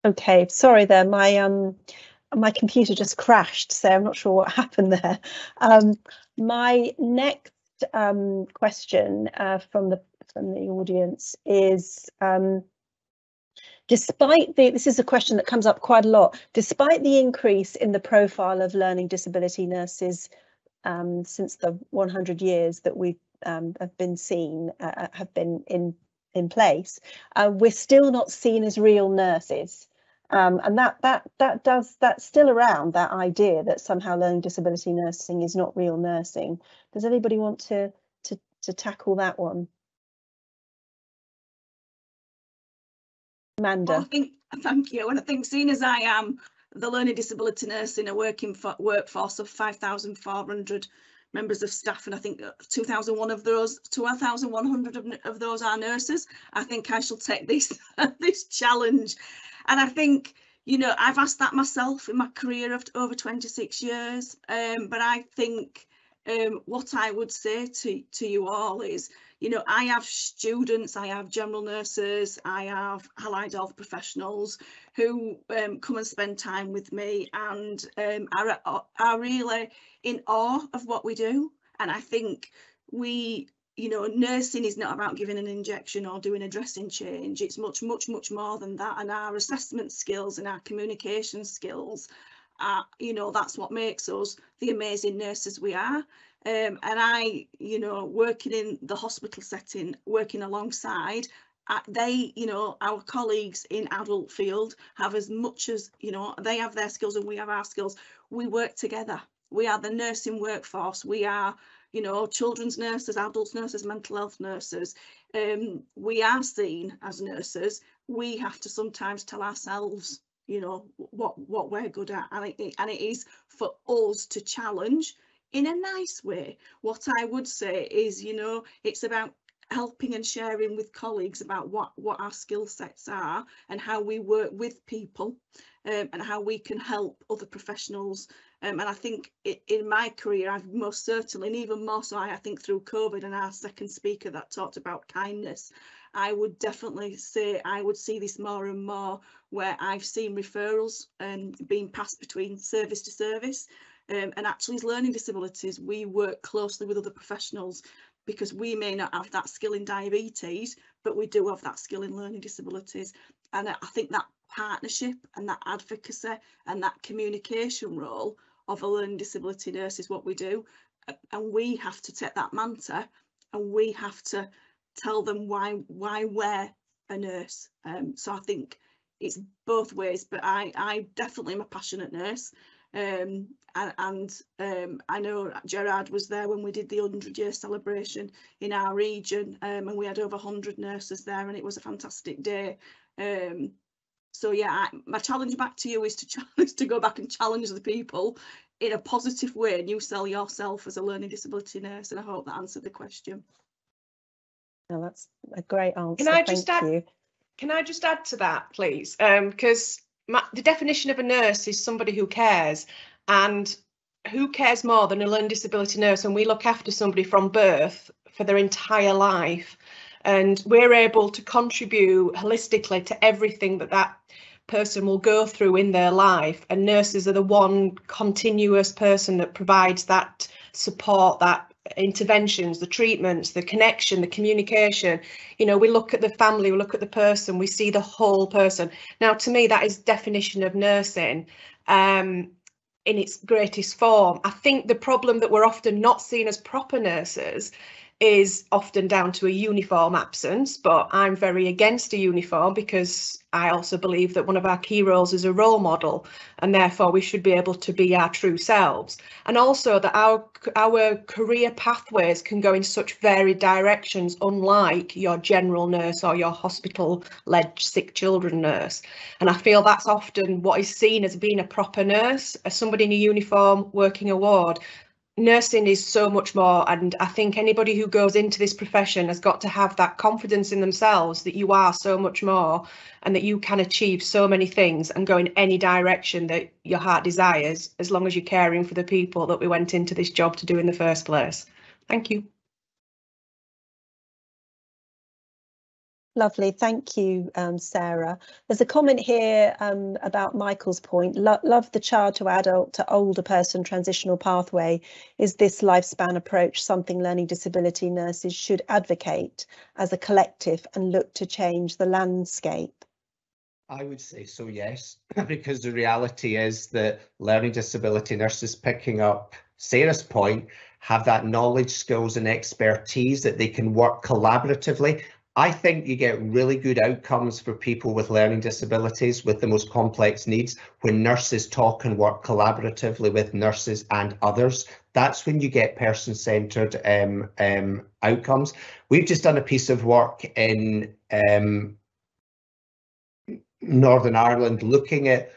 Okay, sorry there, my computer just crashed, so I'm not sure what happened there. My next question from the audience is, this is a question that comes up quite a lot, despite the increase in the profile of learning disability nurses since the 100 years that we have been in place, we're still not seen as real nurses. And that's still around, that idea that somehow learning disability nursing is not real nursing. Does anybody want to tackle that one? Amanda. Well, thank you. And I think, seeing as I am the learning disability nurse in a workforce of 5,400 members of staff, and I think 2,100 of those are nurses, I think I shall take this this challenge. And I think, you know, I've asked that myself in my career of over 26 years, but I think what I would say to you all is, you know, I have students, I have general nurses, I have allied health professionals who come and spend time with me and are really in awe of what we do. And I think we, you know, nursing is not about giving an injection or doing a dressing change. It's much more than that. And our assessment skills and our communication skills are, you know, that's what makes us the amazing nurses we are. And I, you know, working in the hospital setting, working alongside, they, you know, our colleagues in adult field have as much as, you know, they have their skills and we have our skills. We work together. We are the nursing workforce. We are, you know, children's nurses, adults nurses, mental health nurses. We are seen as nurses. We have to sometimes tell ourselves, you know, what we're good at, and it is for us to challenge in a nice way. What I would say is, you know, it's about helping and sharing with colleagues about what our skill sets are and how we work with people, and how we can help other professionals. And I think in my career, I've most certainly, and even more so, I think through COVID and our second speaker that talked about kindness, I would definitely say I would see this more and more, where I've seen referrals being passed between service to service. And actually, as learning disabilities, we work closely with other professionals because we may not have that skill in diabetes, but we do have that skill in learning disabilities. And I think that partnership and that advocacy and that communication role of a learning disability nurse is what we do. And we have to take that mantra and we have to tell them why we're a nurse. So I think it's both ways, but I definitely am a passionate nurse. And I know Gerard was there when we did the 100-year celebration in our region, and we had over 100 nurses there, and it was a fantastic day. So yeah, my challenge back to you is to go back and challenge the people in a positive way, and you sell yourself as a learning disability nurse, and I hope that answered the question. No, that's a great answer. Can I just add to that, please? Because the definition of a nurse is somebody who cares, and who cares more than a learning disability nurse? And we look after somebody from birth for their entire life, and we're able to contribute holistically to everything that person will go through in their life. And nurses are the one continuous person that provides that support, that interventions, the treatments, the connection, the communication. You know, we look at the family, we look at the person, we see the whole person. Now, to me, that is definition of nursing in its greatest form. I think the problem that we're often not seen as proper nurses is often down to a uniform absence, but I'm very against a uniform because I also believe that one of our key roles is a role model, and therefore we should be able to be our true selves. And also that our career pathways can go in such varied directions, unlike your general nurse or your hospital-led sick children nurse. And I feel that's often what is seen as being a proper nurse, as somebody in a uniform working a ward. Nursing is so much more, and I think anybody who goes into this profession has got to have that confidence in themselves that you are so much more and that you can achieve so many things and go in any direction that your heart desires, as long as you're caring for the people that we went into this job to do in the first place. Thank you. Lovely, thank you, Sarah. There's a comment here about Michael's point. Love the child to adult to older person transitional pathway. Is this lifespan approach something learning disability nurses should advocate as a collective and look to change the landscape? I would say so, yes, because the reality is that learning disability nurses, picking up Sarah's point, have that knowledge, skills and expertise that they can work collaboratively. I think you get really good outcomes for people with learning disabilities with the most complex needs when nurses talk and work collaboratively with nurses and others. That's when you get person-centred outcomes. We've just done a piece of work in Northern Ireland, looking at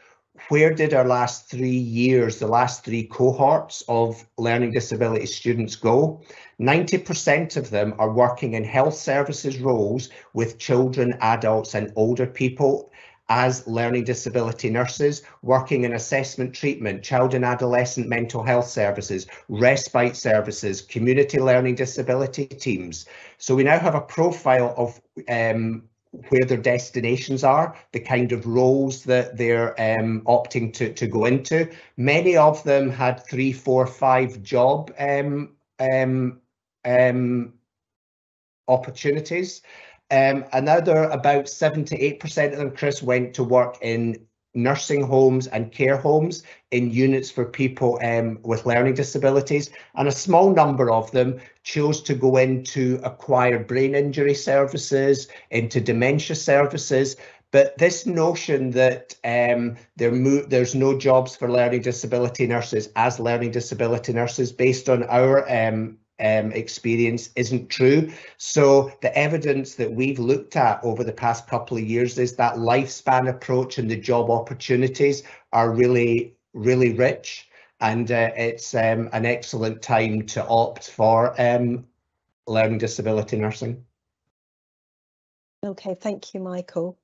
where did our last 3 years, the last 3 cohorts of learning disability students go. 90% of them are working in health services roles with children, adults and older people as learning disability nurses, working in assessment treatment, child and adolescent mental health services, respite services, community learning disability teams. So we now have a profile of where their destinations are, the kind of roles that they're opting to go into. Many of them had 3, 4, 5 job opportunities. Another about 7 to 8% of them, Chris, went to work in nursing homes and care homes in units for people with learning disabilities, and a small number of them chose to go into acquired brain injury services, into dementia services. But this notion that there's no jobs for learning disability nurses as learning disability nurses, based on our experience, isn't true. So the evidence that we've looked at over the past couple of years is that lifespan approach and the job opportunities are really, really rich, and it's an excellent time to opt for learning disability nursing. Okay, thank you, Michael.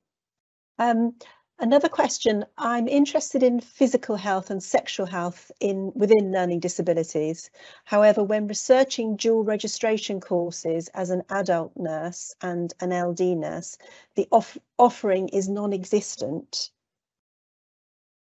Another question, I'm interested in physical health and sexual health within learning disabilities. However, when researching dual registration courses as an adult nurse and an LD nurse, the offering is non-existent.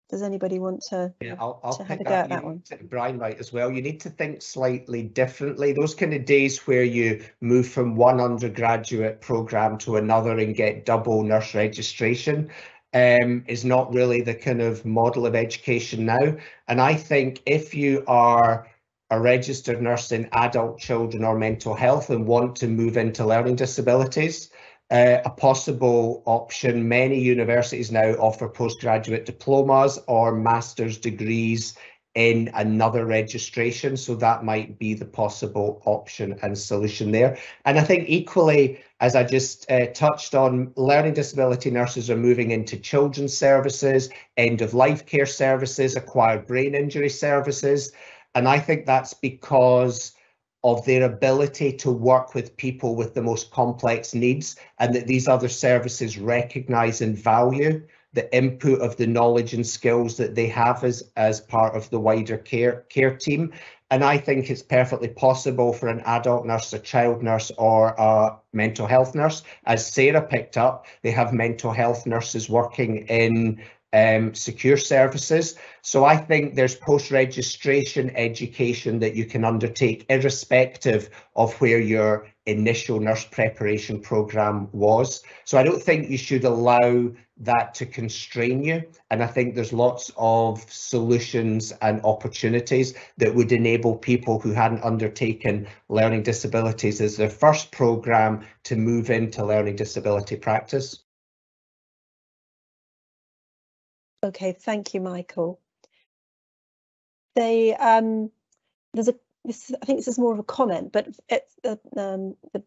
Does anybody want to, I'll have a go at that one? Brian might as well. You need to think slightly differently. Those kind of days where you move from one undergraduate programme to another and get double nurse registration is not really the kind of model of education now. And I think if you are a registered nurse in adult children or mental health and want to move into learning disabilities, a possible option, many universities now offer postgraduate diplomas or master's degrees in another registration, so that might be the possible option and solution there. And I think equally, as I just touched on, learning disability nurses are moving into children's services, end-of-life care services, acquired brain injury services, and I think that's because of their ability to work with people with the most complex needs, and that these other services recognise and value the input of the knowledge and skills that they have as part of the wider care team. And I think it's perfectly possible for an adult nurse, a child nurse or a mental health nurse. As Sarah picked up, they have mental health nurses working in secure services. So I think there's post-registration education that you can undertake irrespective of where your initial nurse preparation programme was. So I don't think you should allow that to constrain you. And I think there's lots of solutions and opportunities that would enable people who hadn't undertaken learning disabilities as their first programme to move into learning disability practice. Okay, thank you, Michael. I think this is more of a comment, but the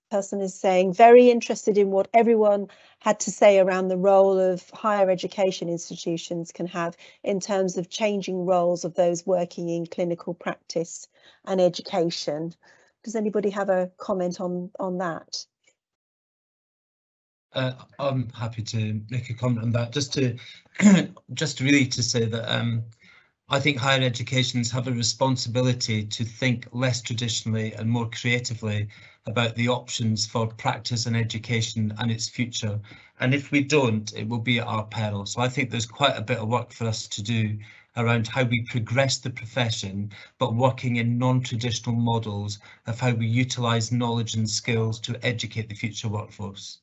person is saying, very interested in what everyone had to say around the role of higher education institutions can have in terms of changing roles of those working in clinical practice and education. Does anybody have a comment on that? I'm happy to make a comment on that. Just really to say that I think higher educations have a responsibility to think less traditionally and more creatively about the options for practice and education and its future. And if we don't, it will be at our peril. So I think there's quite a bit of work for us to do around how we progress the profession, but working in non-traditional models of how we utilise knowledge and skills to educate the future workforce.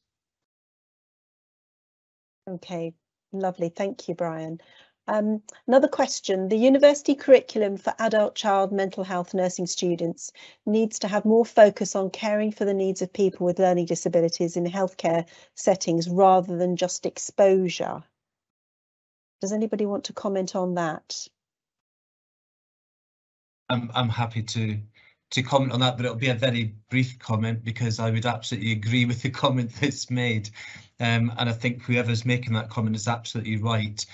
Okay, lovely. Thank you, Brian. Another question, the university curriculum for adult child mental health nursing students needs to have more focus on caring for the needs of people with learning disabilities in healthcare settings rather than just exposure. Does anybody want to comment on that? I'm happy to comment on that, but it'll be a very brief comment because I would absolutely agree with the comment that's made. And I think whoever's making that comment is absolutely right.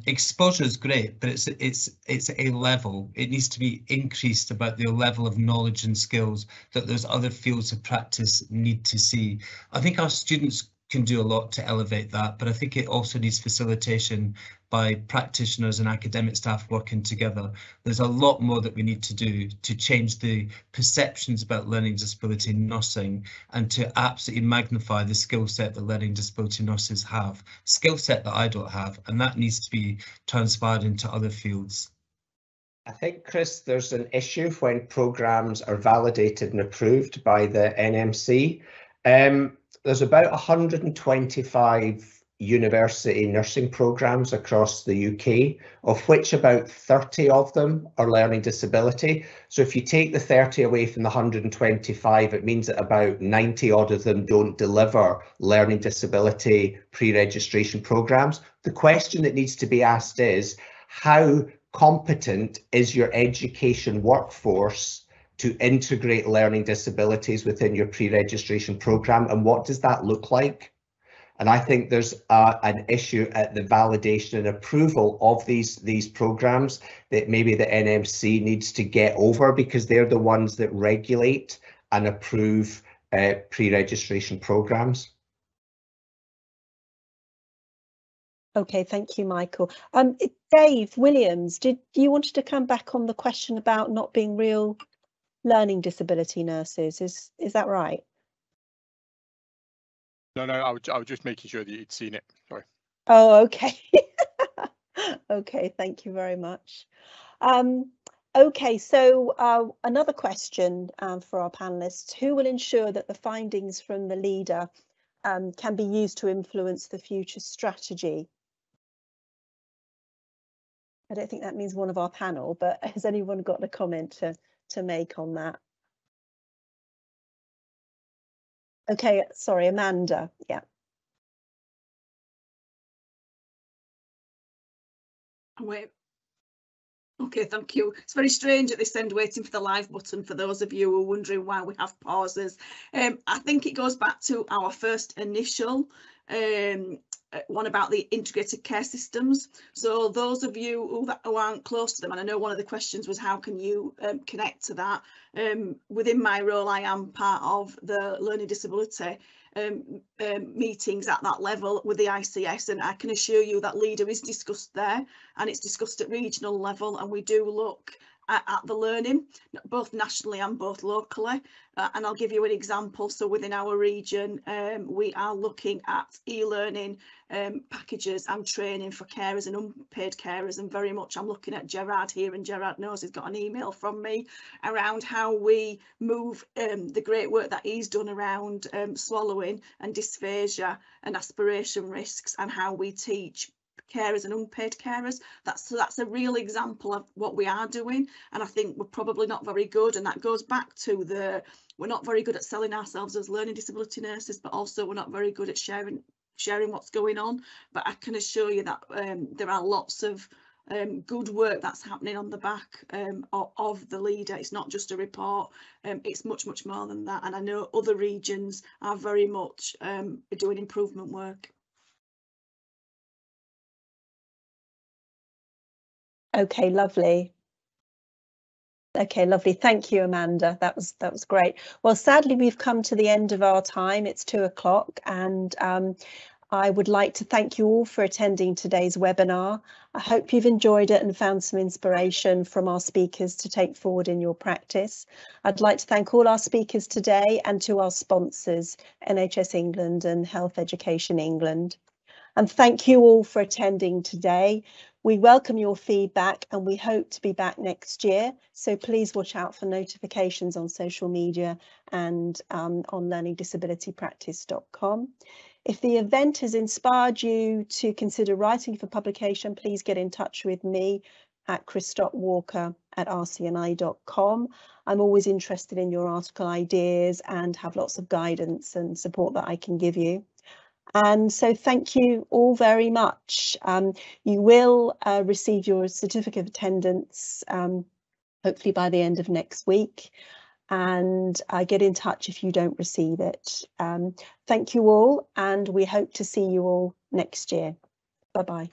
Exposure is great, but it's a level. It needs to be increased about the level of knowledge and skills that those other fields of practice need to see. I think our students can do a lot to elevate that, but I think it also needs facilitation by practitioners and academic staff working together. There's a lot more that we need to do to change the perceptions about learning disability nursing and to absolutely magnify the skill set that learning disability nurses have, skill set that I don't have, and that needs to be transpired into other fields. I think, Chris, there's an issue when programmes are validated and approved by the NMC. There's about 125 university nursing programmes across the UK, of which about 30 of them are learning disability. So if you take the 30 away from the 125, it means that about 90 odd of them don't deliver learning disability pre-registration programmes. The question that needs to be asked is, how competent is your education workforce to integrate learning disabilities within your pre-registration programme, and what does that look like? And I think there's an issue at the validation and approval of these programmes that maybe the NMC needs to get over, because they're the ones that regulate and approve pre-registration programmes. Okay, thank you, Michael. Dave Williams, did you wanted to come back on the question about not being real learning disability nurses? Is that right? No, I was just making sure that you'd seen it. Sorry. Oh, okay. Okay, thank you very much. Okay, so another question for our panelists: who will ensure that the findings from the leader can be used to influence the future strategy? I don't think that means one of our panel, but has anyone got a comment to make on that? Okay, sorry, Amanda. Yeah. Wait. Okay, thank you. It's very strange at this end waiting for the live button for those of you who are wondering why we have pauses. I think it goes back to our first initial one about the integrated care systems. So those of you who aren't close to them, and I know one of the questions was how can you connect to that? Within my role, I am part of the learning disability meetings at that level with the ICS, and I can assure you that leader is discussed there, and it's discussed at regional level, and we do look at the learning both nationally and both locally, and I'll give you an example. So within our region, we are looking at e-learning packages and training for carers and unpaid carers, and very much I'm looking at Gerard here, and Gerard knows he's got an email from me around how we move the great work that he's done around swallowing and dysphagia and aspiration risks, and how we teach carers and unpaid carers. That's a real example of what we are doing, and I think we're probably not very good, and that goes back to we're not very good at selling ourselves as learning disability nurses, but also we're not very good at sharing what's going on. But I can assure you that there are lots of good work that's happening on the back of the leader. It's not just a report, it's much more than that, and I know other regions are very much doing improvement work. Okay, lovely. Okay, lovely. Thank you, Amanda. That was great. Well, sadly, we've come to the end of our time. It's 2 o'clock, and I would like to thank you all for attending today's webinar. I hope you've enjoyed it and found some inspiration from our speakers to take forward in your practice. I'd like to thank all our speakers today and to our sponsors, NHS England and Health Education England. And thank you all for attending today. We welcome your feedback and we hope to be back next year. So please watch out for notifications on social media and on learningdisabilitypractice.com. If the event has inspired you to consider writing for publication, please get in touch with me at chris.walker@rcni.com. I'm always interested in your article ideas and have lots of guidance and support that I can give you. And so thank you all very much. You will receive your certificate of attendance hopefully by the end of next week. and get in touch if you don't receive it. Thank you all, and we hope to see you all next year. Bye-bye.